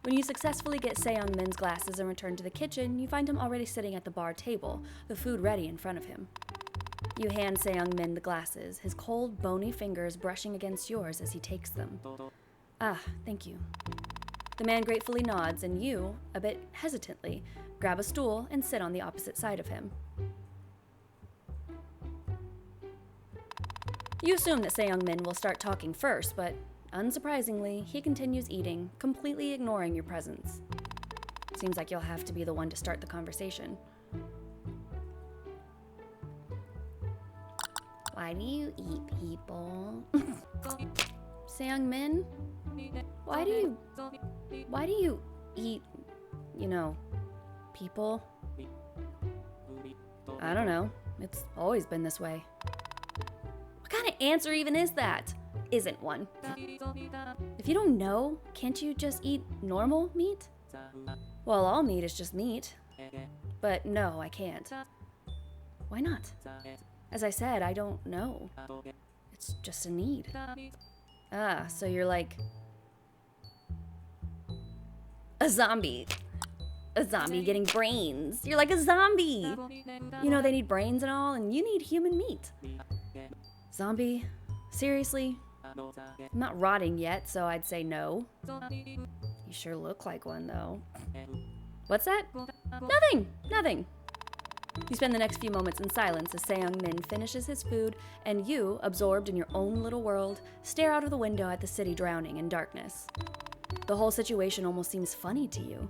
When you successfully get Seung-min's glasses and return to the kitchen, you find him already sitting at the bar table, the food ready in front of him. You hand Seung-min the glasses, his cold, bony fingers brushing against yours as he takes them. Ah, thank you. The man gratefully nods, and you, a bit hesitantly, grab a stool and sit on the opposite side of him. You assume that Seung-min will start talking first, but unsurprisingly, he continues eating, completely ignoring your presence. Seems like you'll have to be the one to start the conversation. Why do you eat people? Seung-min? Why do you eat, people? I don't know. It's always been this way. What kind of answer even is that? Isn't one. If you don't know, can't you just eat normal meat? Well, all meat is just meat. But no, I can't. Why not? As I said, I don't know. It's just a need. Ah, so you're like a zombie. A zombie getting brains. You're like a zombie. You know, they need brains and all, and you need human meat. Zombie? Seriously? I'm not rotting yet, so I'd say no. You sure look like one, though. What's that? Nothing. You spend the next few moments in silence as Seung-min finishes his food, and you, absorbed in your own little world, stare out of the window at the city drowning in darkness. The whole situation almost seems funny to you.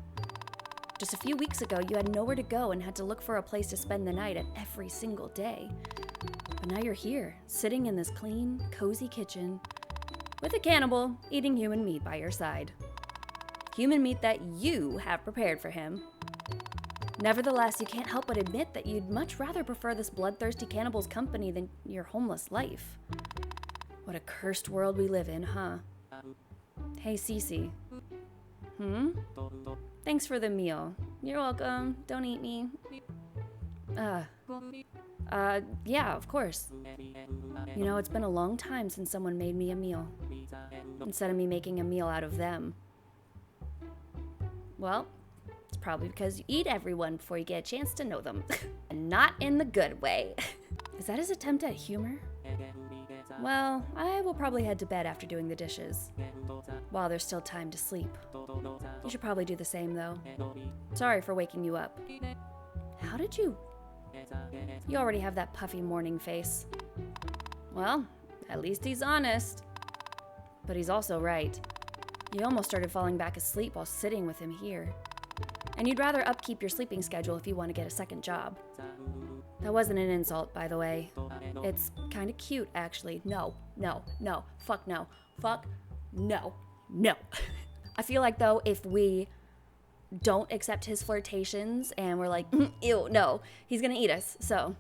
Just a few weeks ago, you had nowhere to go and had to look for a place to spend the night at every single day. But now you're here, sitting in this clean, cozy kitchen, with a cannibal eating human meat by your side. Human meat that you have prepared for him. Nevertheless, you can't help but admit that you'd much rather prefer this bloodthirsty cannibal's company than your homeless life. What a cursed world we live in, huh? Hey, Cece. Thanks for the meal. You're welcome. Don't eat me. Yeah, of course. You know, it's been a long time since someone made me a meal. Instead of me making a meal out of them. Well, it's probably because you eat everyone before you get a chance to know them. And not in the good way. Is that his attempt at humor? Well, I will probably head to bed after doing the dishes. While there's still time to sleep. You should probably do the same, though. Sorry for waking you up. How did you... You already have that puffy morning face. Well, at least he's honest. But he's also right. You almost started falling back asleep while sitting with him here. And you'd rather upkeep your sleeping schedule if you want to get a second job. That wasn't an insult, by the way. It's kind of cute, actually. No. Fuck no. I feel like, though, if we don't accept his flirtations and we're like, ew, no, he's gonna eat us, so.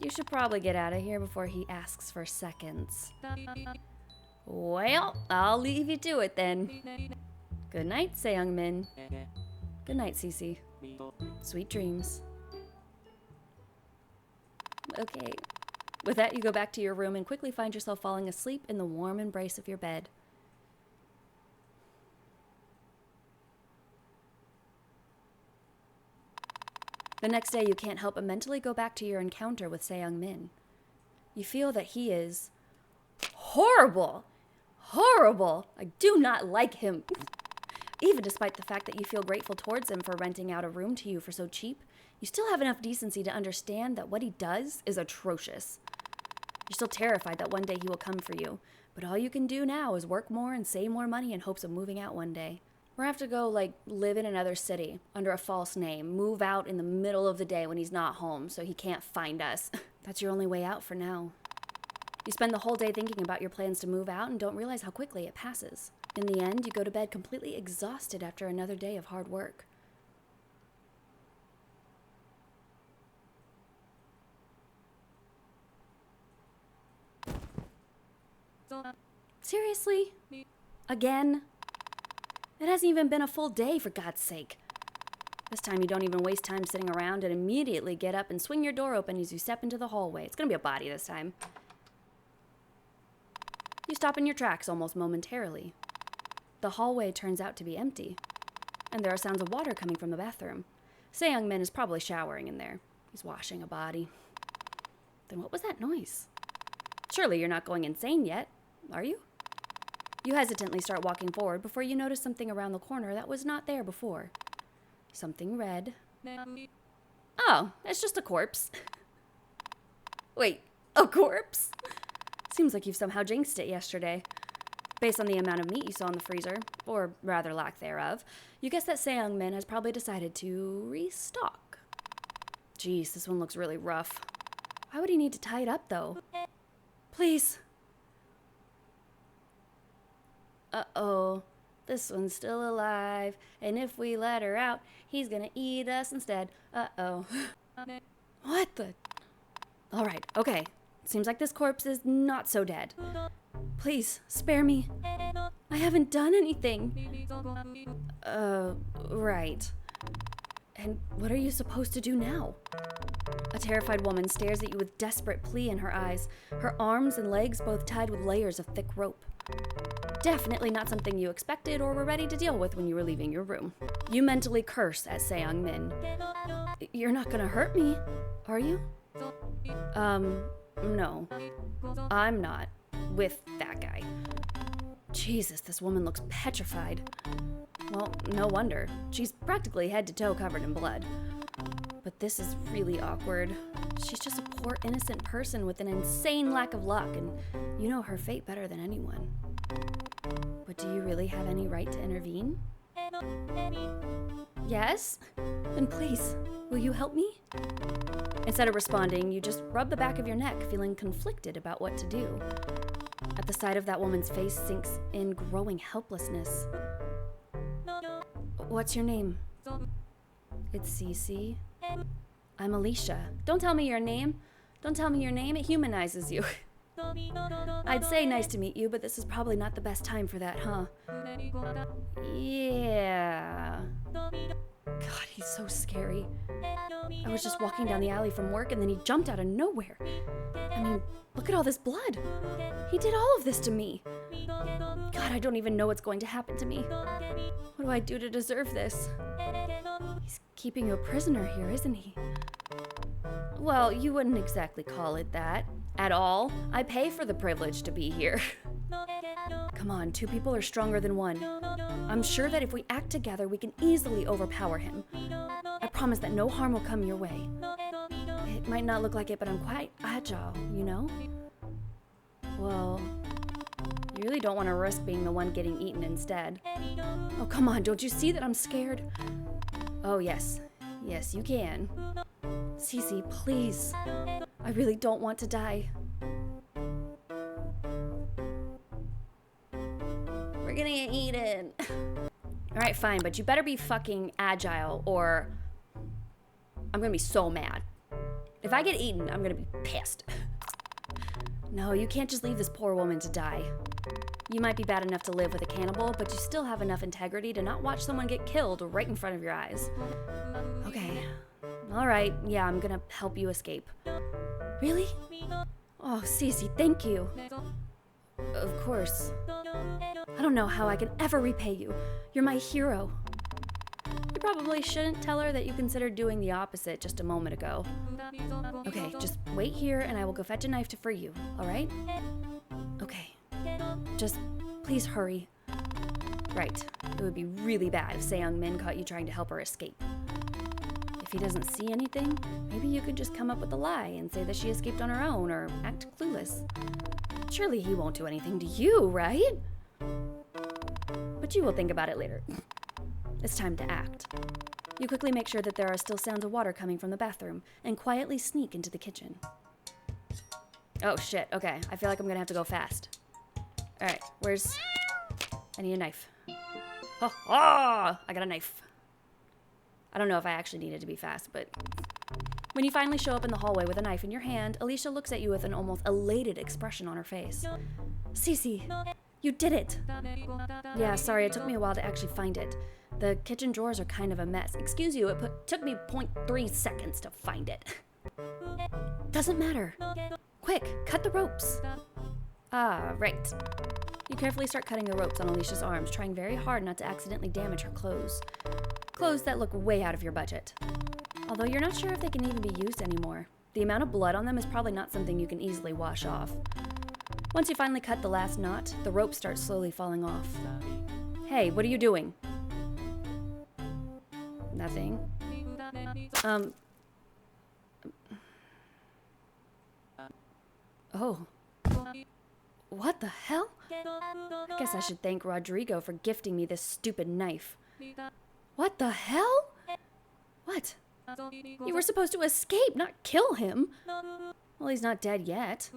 You should probably get out of here before he asks for seconds. Well, I'll leave you to it then. Good night, Seung-min. Good night, Cece. Sweet dreams. Okay. With that, you go back to your room and quickly find yourself falling asleep in the warm embrace of your bed. The next day, you can't help but mentally go back to your encounter with Seung-min. You feel that he is horrible. Horrible. I do not like him. Even despite the fact that you feel grateful towards him for renting out a room to you for so cheap, you still have enough decency to understand that what he does is atrocious. You're still terrified that one day he will come for you, but all you can do now is work more and save more money in hopes of moving out one day. We're gonna have to go, live in another city under a false name, move out in the middle of the day when he's not home so he can't find us. That's your only way out for now. You spend the whole day thinking about your plans to move out and don't realize how quickly it passes. In the end, you go to bed completely exhausted after another day of hard work. Seriously? Again? It hasn't even been a full day, for God's sake. This time you don't even waste time sitting around and immediately get up and swing your door open as you step into the hallway. It's gonna be a body this time. You stop in your tracks almost momentarily. The hallway turns out to be empty, and there are sounds of water coming from the bathroom. Seung-min is probably showering in there. He's washing a body. Then what was that noise? Surely you're not going insane yet, are you? You hesitantly start walking forward before you notice something around the corner that was not there before. Something red. Oh, it's just a corpse. Wait, a corpse? Seems like you've somehow jinxed it yesterday. Based on the amount of meat you saw in the freezer, or rather lack thereof, you guess that Seung-min has probably decided to restock. Jeez, this one looks really rough. Why would he need to tie it up, though? Please. Uh-oh. This one's still alive, and if we let her out, he's gonna eat us instead. Uh-oh. What the? Alright, okay. Seems like this corpse is not so dead. Please, spare me. I haven't done anything. Right. And what are you supposed to do now? A terrified woman stares at you with desperate plea in her eyes, her arms and legs both tied with layers of thick rope. Definitely not something you expected or were ready to deal with when you were leaving your room. You mentally curse at Seung-min. You're not gonna hurt me, are you? No. I'm not. With that guy. Jesus, this woman looks petrified. Well, no wonder. She's practically head to toe covered in blood. But this is really awkward. She's just a poor innocent person with an insane lack of luck, and you know her fate better than anyone. But do you really have any right to intervene? Yes? Then please, will you help me? Instead of responding, you just rub the back of your neck, feeling conflicted about what to do. At the sight of that woman's face sinks in growing helplessness. What's your name? It's Cece. I'm Alisha. Don't tell me your name. Don't tell me your name. It humanizes you. I'd say nice to meet you, but this is probably not the best time for that, huh? Yeah. God, he's so scary. I was just walking down the alley from work and then he jumped out of nowhere. I mean, look at all this blood. He did all of this to me. God, I don't even know what's going to happen to me. What do I do to deserve this? He's keeping you a prisoner here, isn't he? Well, you wouldn't exactly call it that. At all. I pay for the privilege to be here. Come on, two people are stronger than one. I'm sure that if we act together, we can easily overpower him. I promise that no harm will come your way. It might not look like it, but I'm quite agile, you know? Well, you really don't want to risk being the one getting eaten instead. Oh, come on, don't you see that I'm scared? Oh, yes. Yes, you can. Cece, please. I really don't want to die. We're gonna get eaten. Alright, fine, but you better be fucking agile or I'm gonna be so mad. If I get eaten, I'm gonna be pissed. No, you can't just leave this poor woman to die. You might be bad enough to live with a cannibal, but you still have enough integrity to not watch someone get killed right in front of your eyes. Okay. Alright, yeah, I'm gonna help you escape. Really? Oh, Cece, thank you. Of course. I don't know how I can ever repay you. You're my hero. You probably shouldn't tell her that you considered doing the opposite just a moment ago. Okay, just wait here and I will go fetch a knife to free you, alright? Okay. Just please hurry. Right. It would be really bad if Seung-min caught you trying to help her escape. If he doesn't see anything, maybe you could just come up with a lie and say that she escaped on her own or act clueless. Surely he won't do anything to you, right? But you will think about it later. It's time to act. You quickly make sure that there are still sounds of water coming from the bathroom and quietly sneak into the kitchen. Oh shit, okay. I feel like I'm gonna have to go fast. Alright, I need a knife. Oh, I got a knife. I don't know if I actually needed to be fast, but... When you finally show up in the hallway with a knife in your hand, Alisha looks at you with an almost elated expression on her face. Cece, you did it! Yeah, sorry, it took me a while to actually find it. The kitchen drawers are kind of a mess. Excuse you, it took me 0.3 seconds to find it. Doesn't matter. Quick, cut the ropes. Ah, right. You carefully start cutting the ropes on Alisha's arms, trying very hard not to accidentally damage her clothes. Clothes that look way out of your budget. Although you're not sure if they can even be used anymore. The amount of blood on them is probably not something you can easily wash off. Once you finally cut the last knot, the rope starts slowly falling off. Hey, what are you doing? Nothing. Oh. What the hell? I guess I should thank Rodrigo for gifting me this stupid knife. What the hell? What? You were supposed to escape, not kill him. Well, he's not dead yet.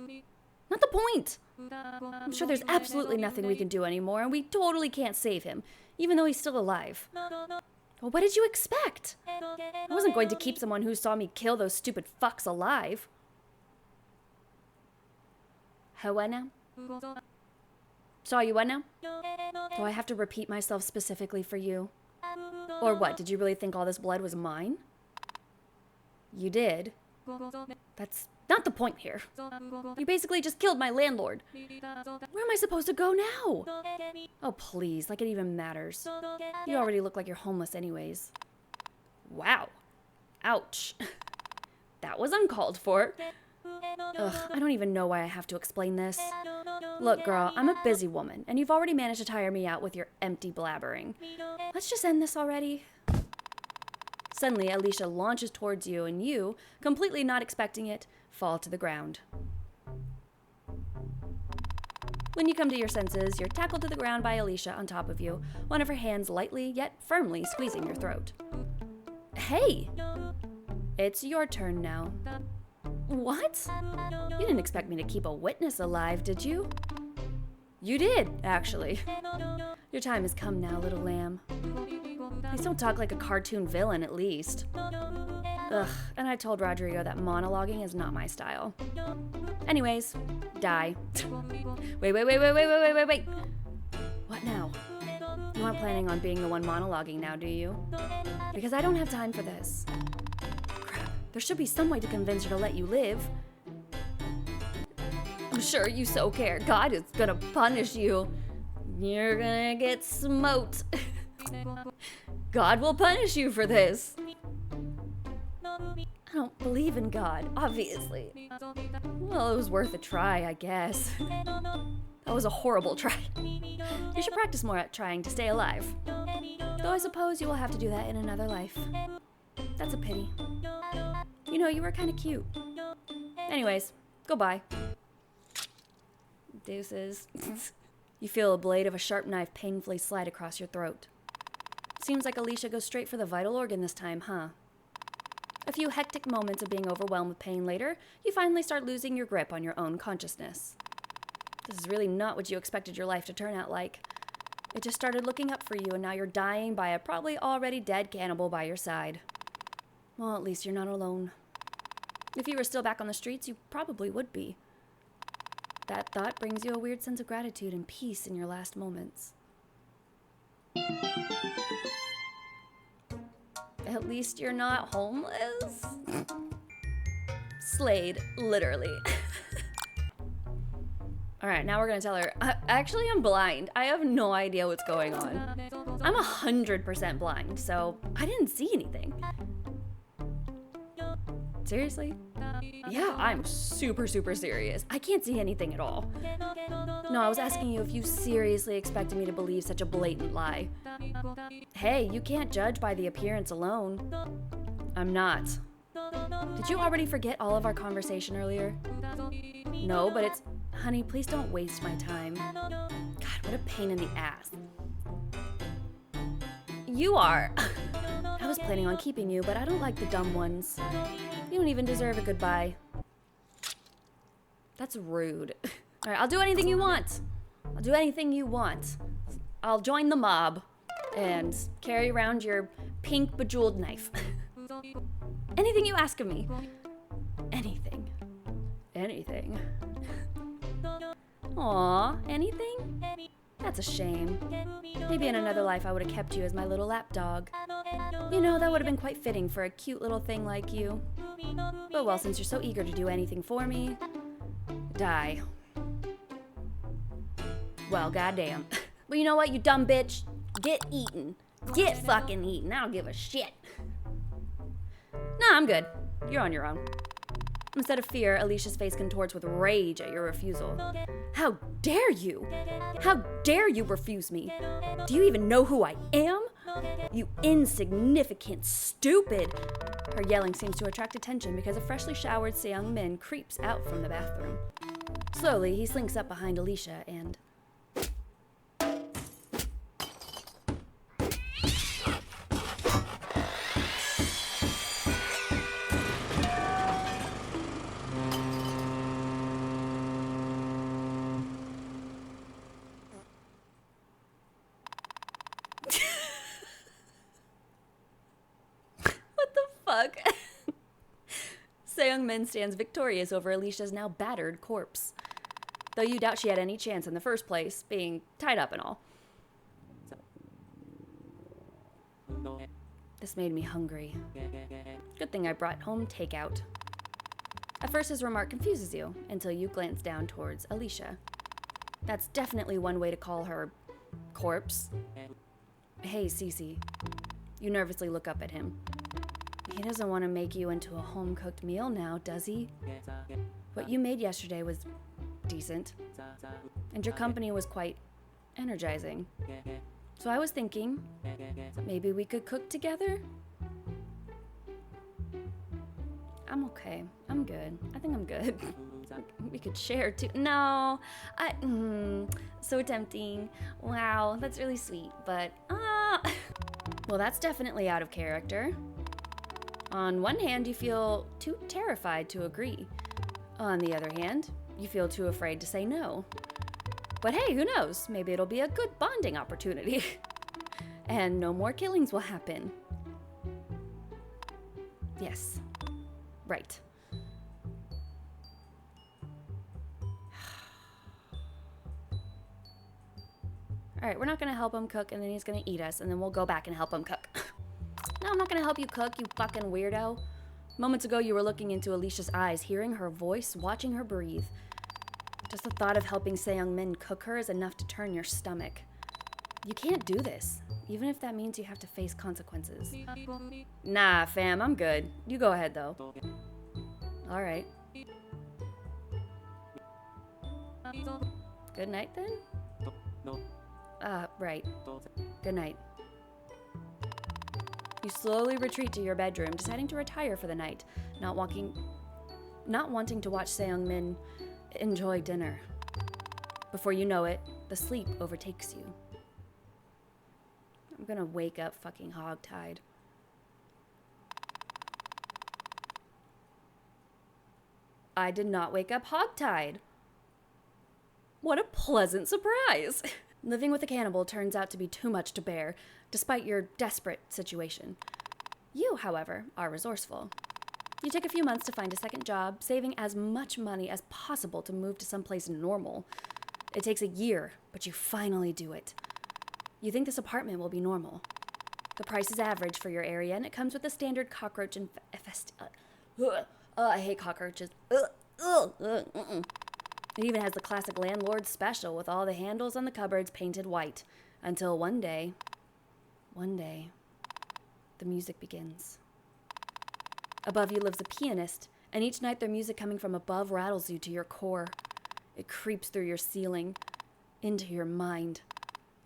Not the point. I'm sure there's absolutely nothing we can do anymore, and we totally can't save him, even though he's still alive. Well, what did you expect? I wasn't going to keep someone who saw me kill those stupid fucks alive. What now? Saw you what now? Do I have to repeat myself specifically for you? Or what, did you really think all this blood was mine? You did. That's not the point here. You basically just killed my landlord. Where am I supposed to go now? Oh, please, like it even matters. You already look like you're homeless anyways. Wow. Ouch. That was uncalled for. Ugh, I don't even know why I have to explain this. Look, girl, I'm a busy woman, and you've already managed to tire me out with your empty blabbering. Let's just end this already. Suddenly, Alisha launches towards you, and you, completely not expecting it, fall to the ground. When you come to your senses, you're tackled to the ground by Alisha on top of you, one of her hands lightly yet firmly squeezing your throat. Hey! It's your turn now. What? You didn't expect me to keep a witness alive, did you? You did, actually. Your time has come now, little lamb. Please don't talk like a cartoon villain, at least. Ugh, and I told Rodrigo that monologuing is not my style. Anyways, die. Wait. What now? You aren't planning on being the one monologuing now, do you? Because I don't have time for this. Crap, there should be some way to convince her to let you live. I'm sure you so care. God is gonna punish you. You're gonna get smote. God will punish you for this. I don't believe in God, obviously. Well, it was worth a try, I guess. That was a horrible try. You should practice more at trying to stay alive. Though I suppose you will have to do that in another life. That's a pity. You know, you were kind of cute. Anyways, goodbye. Deuces. You feel a blade of a sharp knife painfully slide across your throat. Seems like Alisha goes straight for the vital organ this time, huh? A few hectic moments of being overwhelmed with pain later, you finally start losing your grip on your own consciousness. This is really not what you expected your life to turn out like. It just started looking up for you, and now you're dying by a probably already dead cannibal by your side. Well, at least you're not alone. If you were still back on the streets, you probably would be. That thought brings you a weird sense of gratitude and peace in your last moments. At least you're not homeless. Slayed, literally. All right, now we're gonna tell her, actually I'm blind. I have no idea what's going on. I'm 100% blind, so I didn't see anything. Seriously? Yeah, I'm super serious. I can't see anything at all. No, I was asking you if you seriously expected me to believe such a blatant lie. Hey, you can't judge by the appearance alone. I'm not. Did you already forget all of our conversation earlier? No, but it's... Honey, please don't waste my time. God, what a pain in the ass. You are. I was planning on keeping you, but I don't like the dumb ones. You don't even deserve a goodbye. That's rude. All right, I'll do anything you want. I'll do anything you want. I'll join the mob and carry around your pink bejeweled knife. Anything you ask of me. Anything. Anything. Aw, anything? That's a shame. Maybe in another life I would have kept you as my little lapdog. You know, that would have been quite fitting for a cute little thing like you. But well, since you're so eager to do anything for me, die. Well, goddamn. But you know what, you dumb bitch? Get eaten. Get fucking eaten. I don't give a shit. Nah, I'm good. You're on your own. Instead of fear, Alicia's face contorts with rage at your refusal. How dare you? How dare you refuse me? Do you even know who I am? You insignificant stupid. Her yelling seems to attract attention because a freshly showered Seung-min creeps out from the bathroom. Slowly, he slinks up behind Alisha and... Fuck. Seung-min stands victorious over Alicia's now battered corpse. Though you doubt she had any chance in the first place, being tied up and all. This made me hungry. Good thing I brought home takeout. At first his remark confuses you, until you glance down towards Alisha. That's definitely one way to call her corpse. Hey, Cece. You nervously look up at him. He doesn't want to make you into a home-cooked meal now, does he? What you made yesterday was decent, and your company was quite energizing. So I was thinking, maybe we could cook together? I'm okay. I'm good. I think I'm good. We could share too. No, so tempting. Wow, that's really sweet, but well, that's definitely out of character. On one hand, you feel too terrified to agree. On the other hand, you feel too afraid to say no. But hey, who knows? Maybe it'll be a good bonding opportunity. And no more killings will happen. Yes. Right. Alright, we're not gonna help him cook, and then he's gonna eat us, and then we'll go back and help him cook. No, I'm not gonna help you cook, you fucking weirdo. Moments ago, you were looking into Alicia's eyes, hearing her voice, watching her breathe. Just the thought of helping Seung-min cook her is enough to turn your stomach. You can't do this, even if that means you have to face consequences. Nah, fam, I'm good. You go ahead, though. Alright. Good night, then? Right. Good night. You slowly retreat to your bedroom, deciding to retire for the night, not wanting to watch Seung-min enjoy dinner. Before you know it, the sleep overtakes you. I'm gonna wake up fucking hogtied. I did not wake up hogtied. What a pleasant surprise! Living with a cannibal turns out to be too much to bear, despite your desperate situation. You, however, are resourceful. You take a few months to find a second job, saving as much money as possible to move to someplace normal. It takes a year, but you finally do it. You think this apartment will be normal. The price is average for your area, and it comes with a standard cockroach I hate cockroaches. It even has the classic landlord special with all the handles on the cupboards painted white. Until one day, the music begins. Above you lives a pianist, and each night their music coming from above rattles you to your core. It creeps through your ceiling, into your mind,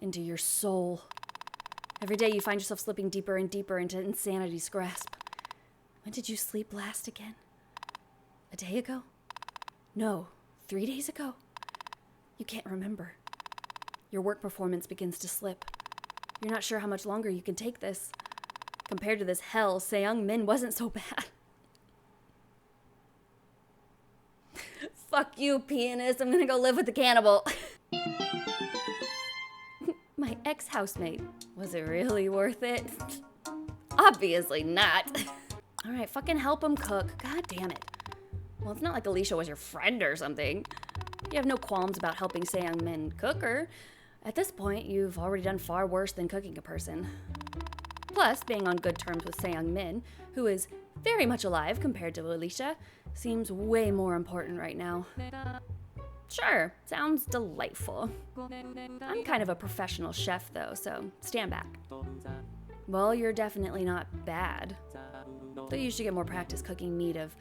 into your soul. Every day you find yourself slipping deeper and deeper into insanity's grasp. When did you sleep last again? A day ago? No, 3 days ago? You can't remember. Your work performance begins to slip. You're not sure how much longer you can take this. Compared to this hell, Seung-min wasn't so bad. Fuck you, pianist. I'm gonna go live with the cannibal. My ex-housemate. Was it really worth it? Obviously not. All right, fucking help him cook. God damn it. Well, it's not like Alisha was your friend or something. You have no qualms about helping Seung-min cook her. At this point, you've already done far worse than cooking a person. Plus, being on good terms with Seung-min, who is very much alive compared to Alisha, seems way more important right now. Sure, sounds delightful. I'm kind of a professional chef though, so stand back. Well, you're definitely not bad. Though you should get more practice cooking meat of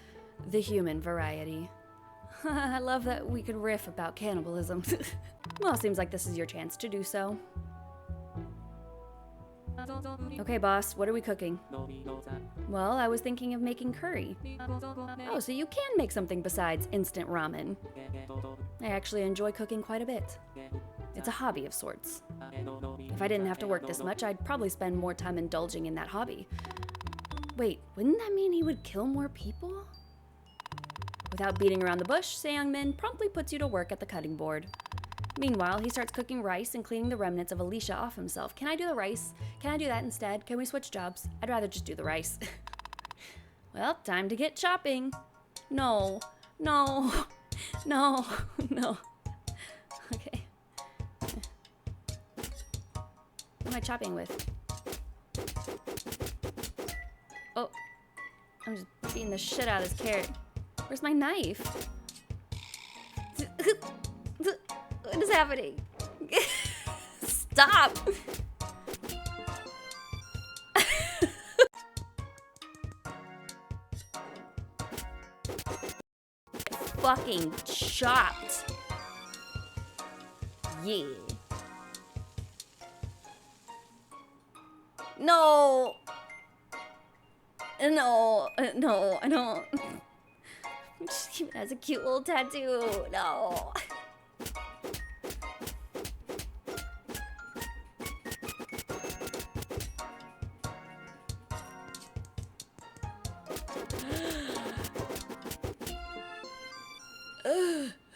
the human variety. I love that we could riff about cannibalism. Well, seems like this is your chance to do so. Okay, boss, what are we cooking? Well, I was thinking of making curry. Oh, so you can make something besides instant ramen. I actually enjoy cooking quite a bit. It's a hobby of sorts. If I didn't have to work this much, I'd probably spend more time indulging in that hobby. Wait, wouldn't that mean he would kill more people? Without beating around the bush, Seung-min promptly puts you to work at the cutting board. Meanwhile, he starts cooking rice and cleaning the remnants of Alisha off himself. Can I do the rice? Can I do that instead? Can we switch jobs? I'd rather just do the rice. Well, time to get chopping. No. Okay. What am I chopping with? Oh, I'm just beating the shit out of this carrot. Where's my knife? What is happening? Stop! Fucking chopped. Yeah. No, I don't. Just keep it as a cute little tattoo. No.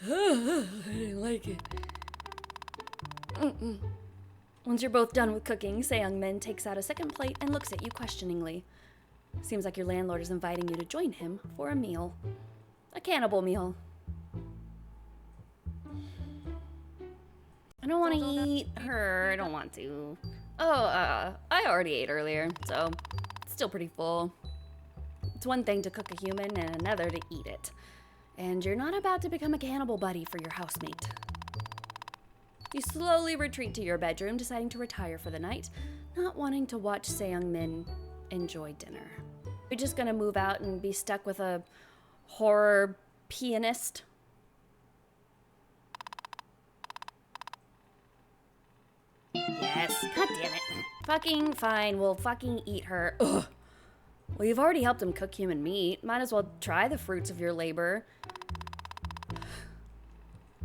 I didn't like it. Once you're both done with cooking, Seung-min takes out a second plate and looks at you questioningly. Seems like your landlord is inviting you to join him for a meal. A cannibal meal. I don't want to eat her. I don't want to. Oh, I already ate earlier, so it's still pretty full. It's one thing to cook a human and another to eat it. And you're not about to become a cannibal buddy for your housemate. You slowly retreat to your bedroom, deciding to retire for the night, not wanting to watch Seung-min enjoy dinner. You're just gonna move out and be stuck with a horror pianist? Yes, god damn it. Fucking fine, we'll fucking eat her. Ugh. Well, you've already helped him cook human meat. Might as well try the fruits of your labor.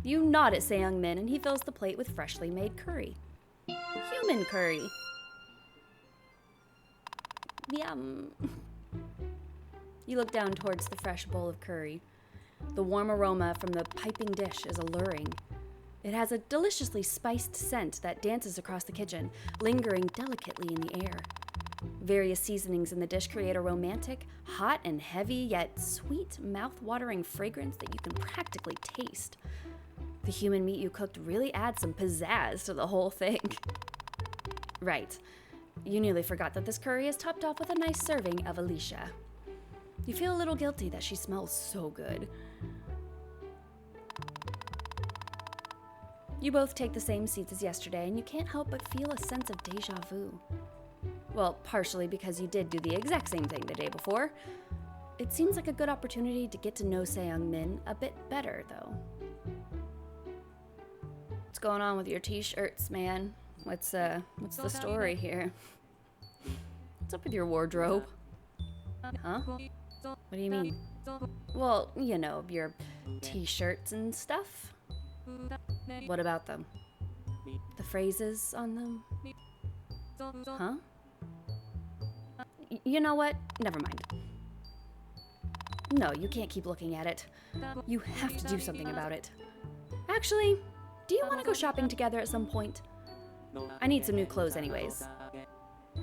You nod at Seung-min and he fills the plate with freshly made curry. Human curry. Yum. You look down towards the fresh bowl of curry. The warm aroma from the piping dish is alluring. It has a deliciously spiced scent that dances across the kitchen, lingering delicately in the air. Various seasonings in the dish create a romantic, hot and heavy, yet sweet, mouth-watering fragrance that you can practically taste. The human meat you cooked really adds some pizzazz to the whole thing. Right. You nearly forgot that this curry is topped off with a nice serving of Alisha. You feel a little guilty that she smells so good. You both take the same seats as yesterday, and you can't help but feel a sense of deja vu. Well, partially because you did do the exact same thing the day before. It seems like a good opportunity to get to know Seung-min a bit better, though. What's going on with your t-shirts, man? What's the story here? What's up with your wardrobe? Huh? What do you mean? Well, you know, your t-shirts and stuff. What about them? The phrases on them? Huh? You know what? Never mind. No, you can't keep looking at it. You have to do something about it. Actually, do you want to go shopping together at some point? I need some new clothes anyways.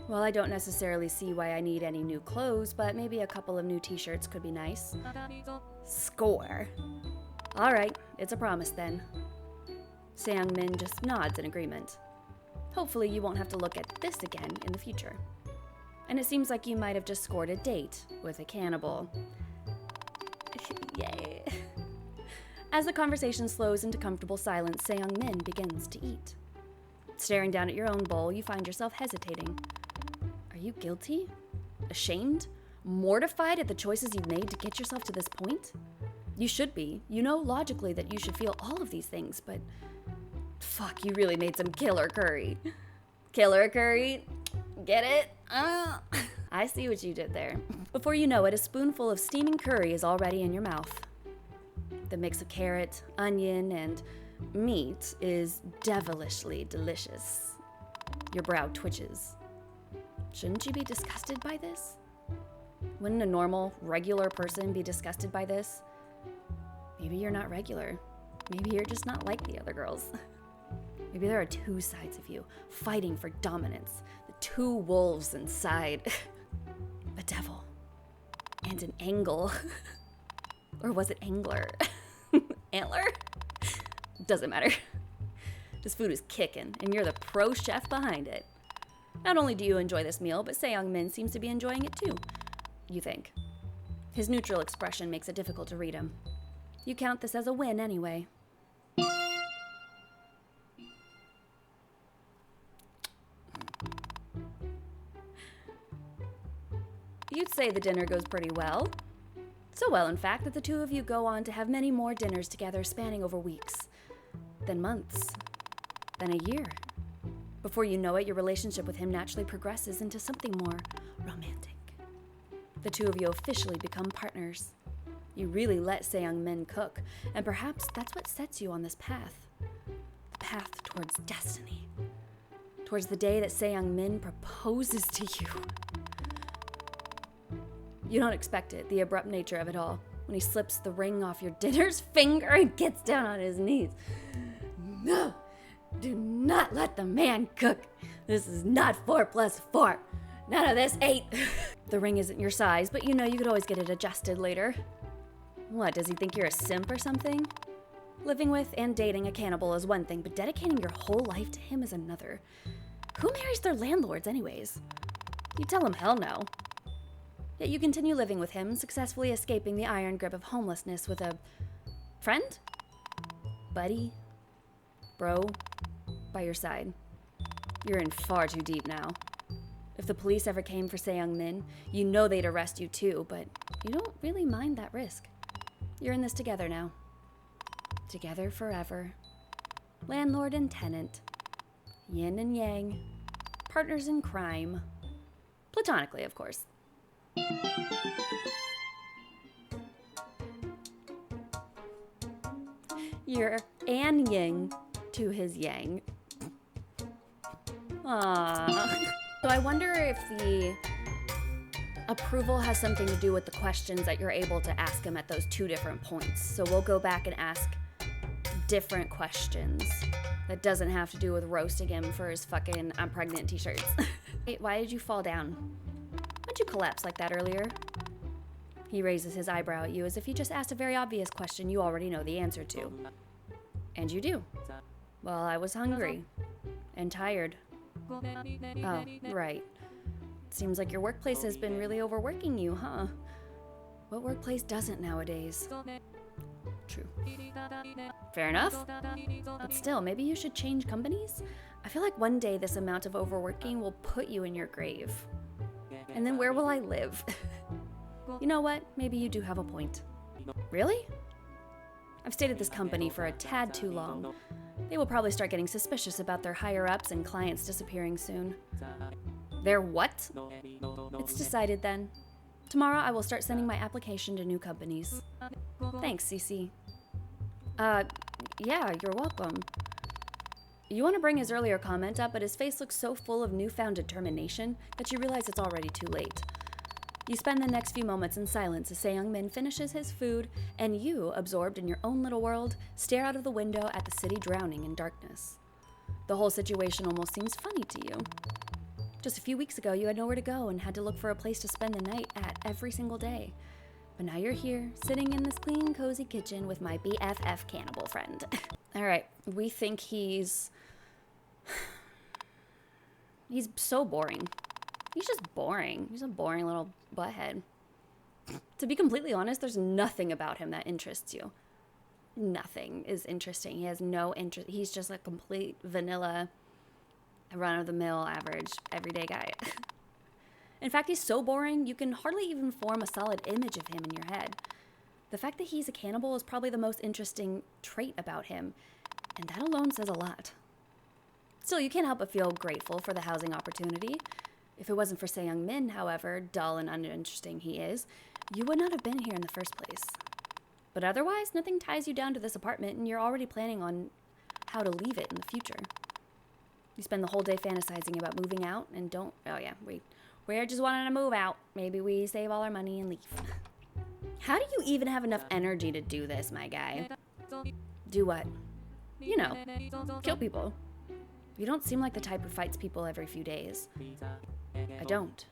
Well, I don't necessarily see why I need any new clothes, but maybe a couple of new t-shirts could be nice. Score. All right, it's a promise then. Seung-min just nods in agreement. Hopefully you won't have to look at this again in the future. And it seems like you might have just scored a date with a cannibal. Yay. As the conversation slows into comfortable silence, Seung-min begins to eat. Staring down at your own bowl, you find yourself hesitating. Are you guilty? Ashamed? Mortified at the choices you've made to get yourself to this point? You should be. You know logically that you should feel all of these things, but... Fuck, you really made some killer curry. Killer curry? Get it? I see what you did there. Before you know it, a spoonful of steaming curry is already in your mouth. The mix of carrot, onion, and meat is devilishly delicious. Your brow twitches. Shouldn't you be disgusted by this? Wouldn't a normal, regular person be disgusted by this? Maybe you're not regular. Maybe you're just not like the other girls. Maybe there are two sides of you, fighting for dominance. The two wolves inside. A devil. And an angle. Or was it angler? Antler? Doesn't matter. This food is kicking, and you're the pro chef behind it. Not only do you enjoy this meal, but Seung-min seems to be enjoying it too. You think. His neutral expression makes it difficult to read him. You count this as a win anyway. You'd say the dinner goes pretty well. So well, in fact, that the two of you go on to have many more dinners together spanning over weeks, then months, then a year. Before you know it, your relationship with him naturally progresses into something more romantic. The two of you officially become partners. You really let Seung-min cook, and perhaps that's what sets you on this path. The path towards destiny. Towards the day that Seung-min proposes to you. You don't expect it, the abrupt nature of it all, when he slips the ring off your dinner's finger and gets down on his knees. No! Do not let the man cook! This is not 4 plus 4! None of this 8! The ring isn't your size, but you know you could always get it adjusted later. What, does he think you're a simp or something? Living with and dating a cannibal is one thing, but dedicating your whole life to him is another. Who marries their landlords anyways? You tell him hell no. Yet you continue living with him, successfully escaping the iron grip of homelessness with a friend? Buddy? Bro? By your side. You're in far too deep now. If the police ever came for Seung-min, you know they'd arrest you too, but you don't really mind that risk. You're in this together now. Together forever. Landlord and tenant. Yin and yang. Partners in crime. Platonically, of course. You're An Ying to his yang. Aww. So I wonder if the approval has something to do with the questions that you're able to ask him at those two different points. So we'll go back and ask different questions that doesn't have to do with roasting him for his fucking I'm pregnant t-shirts. Wait, why did you fall down? Why'd you collapse like that earlier? He raises his eyebrow at you as if he just asked a very obvious question you already know the answer to. And you do. Well, I was hungry. And tired. Oh, right. Seems like your workplace has been really overworking you, huh? What workplace doesn't nowadays? true. Fair enough. But still, maybe you should change companies? I feel like one day this amount of overworking will put you in your grave. And then where will I live? You know what? Maybe you do have a point. Really? I've stayed at this company for a tad too long. They will probably start getting suspicious about their higher-ups and clients disappearing soon. Their what? It's decided then. Tomorrow I will start sending my application to new companies. Thanks, Cece. Yeah, you're welcome. You want to bring his earlier comment up, but his face looks so full of newfound determination that you realize it's already too late. You spend the next few moments in silence as Seung-min finishes his food, and you, absorbed in your own little world, stare out of the window at the city drowning in darkness. The whole situation almost seems funny to you. Just a few weeks ago, you had nowhere to go and had to look for a place to spend the night at every single day. But now you're here, sitting in this clean, cozy kitchen with my BFF cannibal friend. All right, we think he's so boring. He's just boring. He's a boring little butthead. To be completely honest, there's nothing about him that interests you. Nothing is interesting. He has no interest. He's just a complete vanilla, run-of-the-mill, average, everyday guy. In fact, he's so boring, you can hardly even form a solid image of him in your head. The fact that he's a cannibal is probably the most interesting trait about him, and that alone says a lot. Still, you can't help but feel grateful for the housing opportunity. If it wasn't for Seung-min, however dull and uninteresting he is, you would not have been here in the first place. But otherwise, nothing ties you down to this apartment, and you're already planning on how to leave it in the future. You spend the whole day fantasizing about moving out, and we're just wanting to move out. Maybe we save all our money and leave. How do you even have enough energy to do this, my guy? Do what? You know, kill people. You don't seem like the type who fights people every few days. I don't.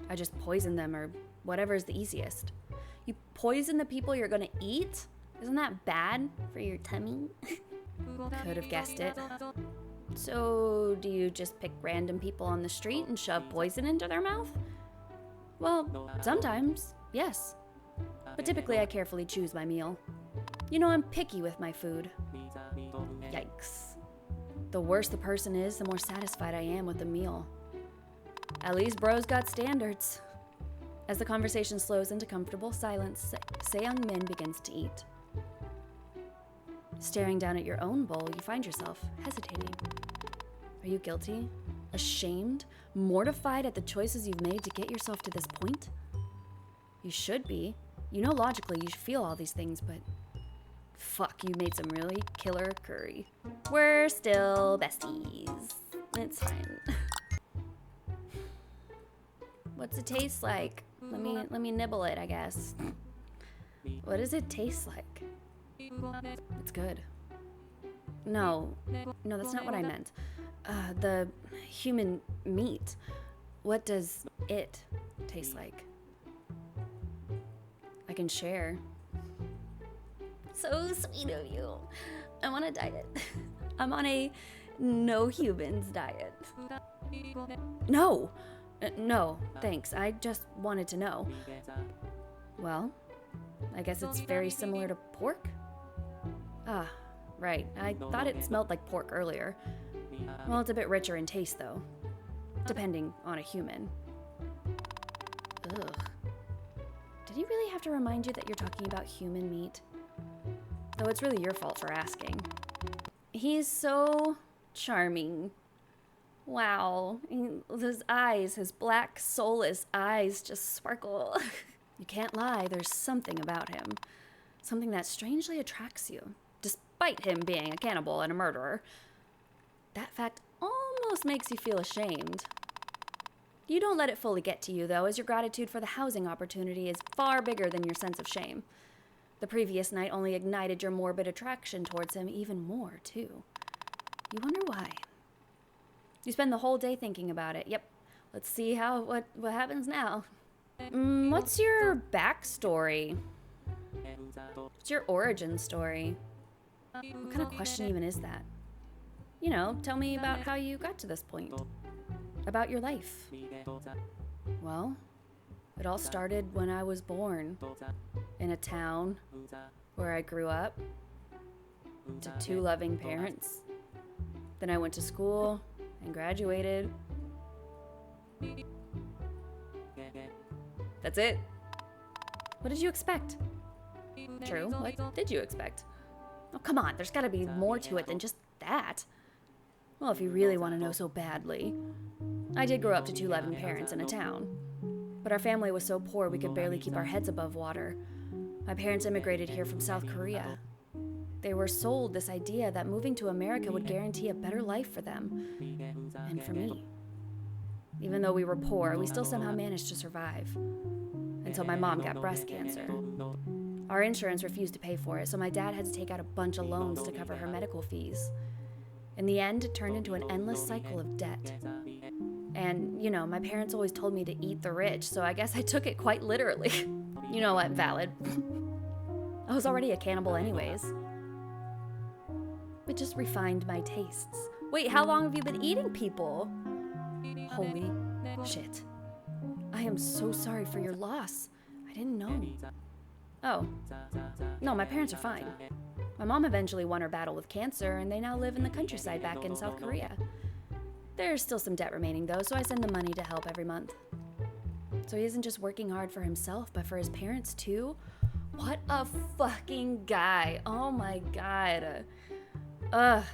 I just poison them or whatever is the easiest. You poison the people you're gonna eat? Isn't that bad for your tummy? Could have guessed it. So, do you just pick random people on the street and shove poison into their mouth? Well, sometimes, yes. But typically I carefully choose my meal. You know, I'm picky with my food. Yikes. The worse the person is, the more satisfied I am with the meal. At least bro's got standards. As the conversation slows into comfortable silence, Seung-min begins to eat. Staring down at your own bowl, you find yourself hesitating. Are you guilty? Ashamed? Mortified at the choices you've made to get yourself to this point? You should be. You know logically you should feel all these things, but fuck, you made some really killer curry. We're still besties. It's fine. What's it taste like? Let me nibble it, I guess. What does it taste like? It's good. No, that's not what I meant. The human meat. What does it taste like? I can share. So sweet of you. I'm on a diet. I'm on a no humans diet. No, thanks. I just wanted to know. Well, I guess it's very similar to pork? Ah, right. I thought it smelled like pork earlier. Well, it's a bit richer in taste, though. Depending on a human. Ugh. Did he really have to remind you that you're talking about human meat? Though it's really your fault for asking. He's so charming. Wow. His eyes, his black, soulless eyes just sparkle. You can't lie, there's something about him. Something that strangely attracts you, despite him being a cannibal and a murderer. That fact almost makes you feel ashamed. You don't let it fully get to you, though, as your gratitude for the housing opportunity is far bigger than your sense of shame. The previous night only ignited your morbid attraction towards him even more, too. You wonder why. You spend the whole day thinking about it. Yep. Let's see what happens now. What's your backstory? What's your origin story? What kind of question even is that? You know, tell me about how you got to this point. About your life. Well, it all started when I was born. In a town where I grew up, to 2 loving parents. Then I went to school and graduated. That's it. What did you expect? True, what did you expect? Oh, come on, there's gotta be more to it than just that. Well, if you really want to know so badly. I did grow up to 2 loving parents in a town. But our family was so poor we could barely keep our heads above water. My parents immigrated here from South Korea. They were sold this idea that moving to America would guarantee a better life for them. And for me. Even though we were poor, we still somehow managed to survive. Until my mom got breast cancer. Our insurance refused to pay for it, so my dad had to take out a bunch of loans to cover her medical fees. In the end, it turned into an endless cycle of debt. And, you know, my parents always told me to eat the rich, so I guess I took it quite literally. You know what, valid. I was already a cannibal anyways. It just refined my tastes. Wait, how long have you been eating people? Holy shit. I am so sorry for your loss. I didn't know. Oh. No, my parents are fine. My mom eventually won her battle with cancer, and they now live in the countryside back in South Korea. There's still some debt remaining, though, so I send them money to help every month. So he isn't just working hard for himself, but for his parents, too? What a fucking guy. Oh my god.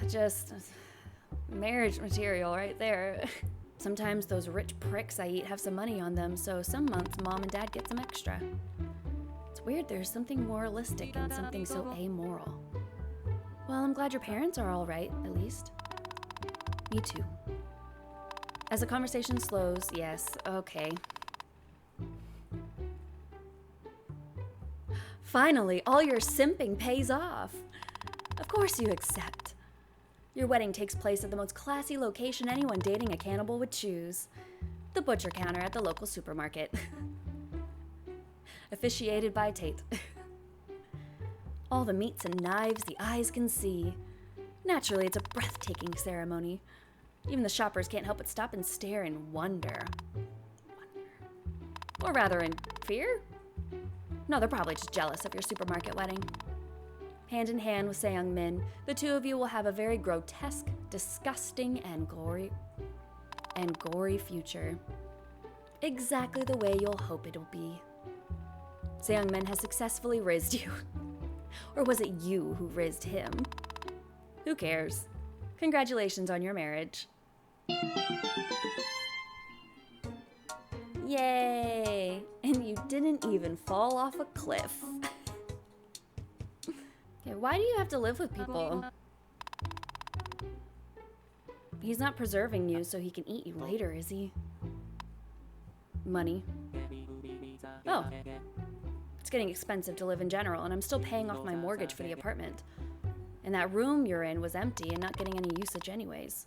Just marriage material right there. Sometimes those rich pricks I eat have some money on them, so some months Mom and Dad get some extra. It's weird there's something moralistic in something so amoral. Well, I'm glad your parents are all right, at least. Me too. As the conversation slows, yes, okay. Finally, all your simping pays off. Of course you accept. Your wedding takes place at the most classy location anyone dating a cannibal would choose. The butcher counter at the local supermarket. Officiated by Tate. All the meats and knives the eyes can see. Naturally, it's a breathtaking ceremony. Even the shoppers can't help but stop and stare in wonder. Or rather, in fear? No, they're probably just jealous of your supermarket wedding. Hand in hand with Seung-min, the two of you will have a very grotesque, disgusting, and gory future. Exactly the way you'll hope it'll be. Seung-min has successfully rizzed you. Or was it you who rizzed him? Who cares? Congratulations on your marriage. Yay! And you didn't even fall off a cliff. Okay, why do you have to live with people? He's not preserving you so he can eat you later, is he? Money. Oh. It's getting expensive to live in general, and I'm still paying off my mortgage for the apartment. And that room you're in was empty and not getting any usage anyways.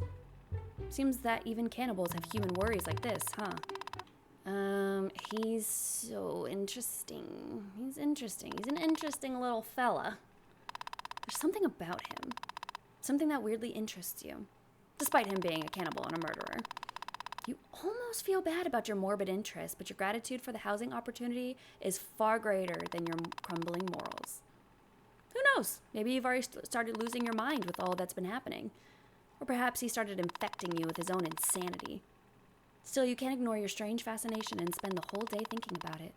Seems that even cannibals have human worries like this, huh? He's so interesting. He's interesting. He's an interesting little fella. There's something about him. Something that weirdly interests you. Despite him being a cannibal and a murderer. You almost feel bad about your morbid interest, but your gratitude for the housing opportunity is far greater than your crumbling morals. Who knows? Maybe you've already started losing your mind with all that's been happening. Or perhaps he started infecting you with his own insanity. Still, you can't ignore your strange fascination and spend the whole day thinking about it.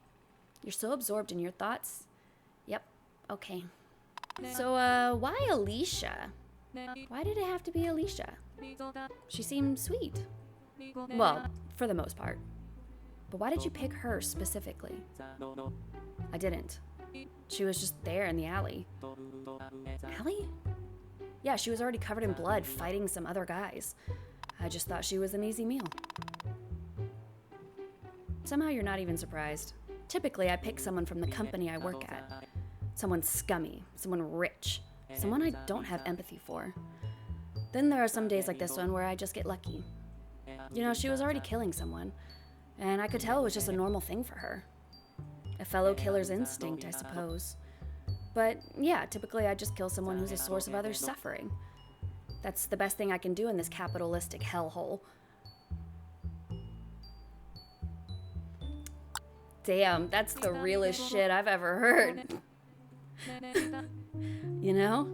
You're so absorbed in your thoughts. Yep, okay. So, why Alisha? Why did it have to be Alisha? She seemed sweet. Well, for the most part. But why did you pick her specifically? I didn't. She was just there in the alley. Alley? Yeah, she was already covered in blood fighting some other guys. I just thought she was an easy meal. Somehow you're not even surprised. Typically, I pick someone from the company I work at. Someone scummy, someone rich, someone I don't have empathy for. Then there are some days like this one where I just get lucky. You know, she was already killing someone, and I could tell it was just a normal thing for her. A fellow killer's instinct, I suppose. But yeah, typically I just kill someone who's a source of others' suffering. That's the best thing I can do in this capitalistic hellhole. Damn, that's the realest shit I've ever heard. You know,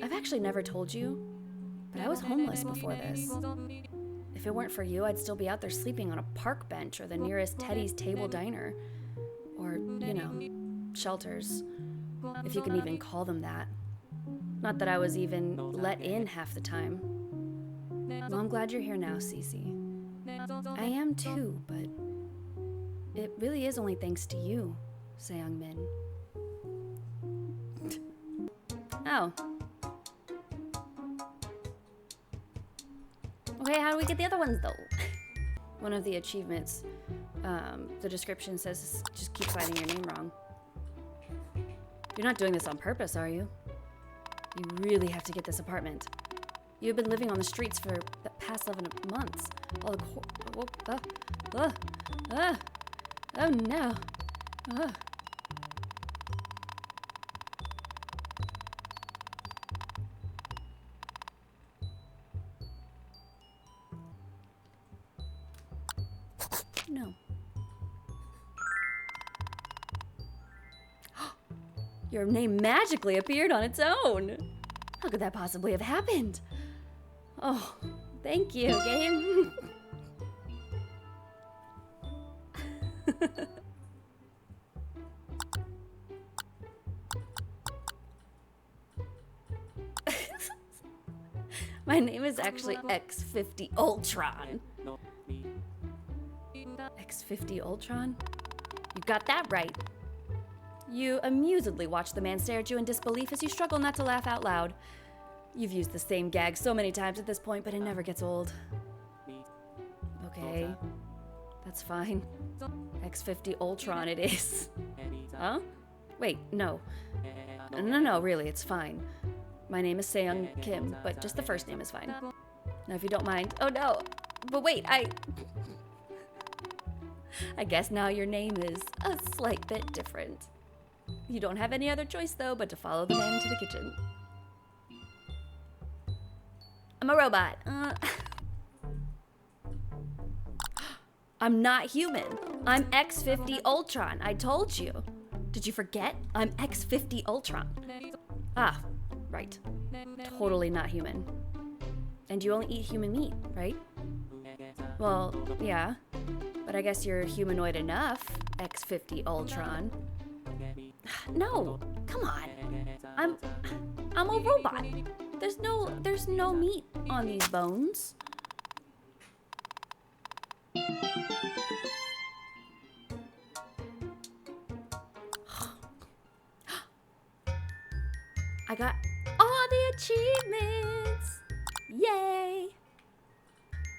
I've actually never told you, but I was homeless before this. If it weren't for you, I'd still be out there sleeping on a park bench or the nearest Teddy's Table Diner. Or, you know, shelters, if you can even call them that. Not that I was even let in half the time. Well, I'm glad you're here now, Cece. I am too, but it really is only thanks to you, Seung-min. Oh. Okay, how do we get the other ones, though? One of the achievements, the description says just keep signing your name wrong. You're not doing this on purpose, are you? You really have to get this apartment. You've been living on the streets for the past 11 months. All the oh no. No. Your name magically appeared on its own. How could that possibly have happened? Oh, thank you, game. My name is actually X50 Ultron. X50 Ultron? You got that right. You amusedly watch the man stare at you in disbelief as you struggle not to laugh out loud. You've used the same gag so many times at this point, but it never gets old. Okay, that's fine. X50 Ultron it is. Huh? Wait, no. No, really, it's fine. My name is Seung Kim, but just the first name is fine. Now, if you don't mind. Oh no, but wait, I guess now your name is a slight bit different. You don't have any other choice, though, but to follow the man into the kitchen. I'm a robot. I'm not human. I'm X50 Ultron. I told you. Did you forget? I'm X50 Ultron. Ah, right. Totally not human. And you only eat human meat, right? Well, yeah. But I guess you're humanoid enough, X50 Ultron. No, come on. I'm a robot. There's no meat on these bones. I got all the achievements. Yay.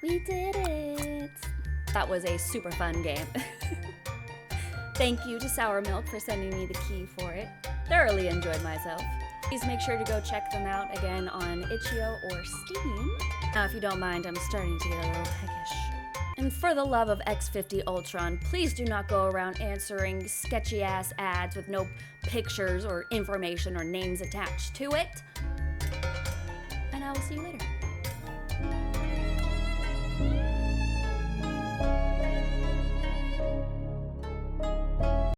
We did it. That was a super fun game. Thank you to Sourmilk for sending me the key for it. Thoroughly enjoyed myself. Please make sure to go check them out again on Itch.io or Steam. Now, if you don't mind, I'm starting to get a little peckish. And for the love of X50 Ultron, please do not go around answering sketchy-ass ads with no pictures or information or names attached to it. And I will see you later.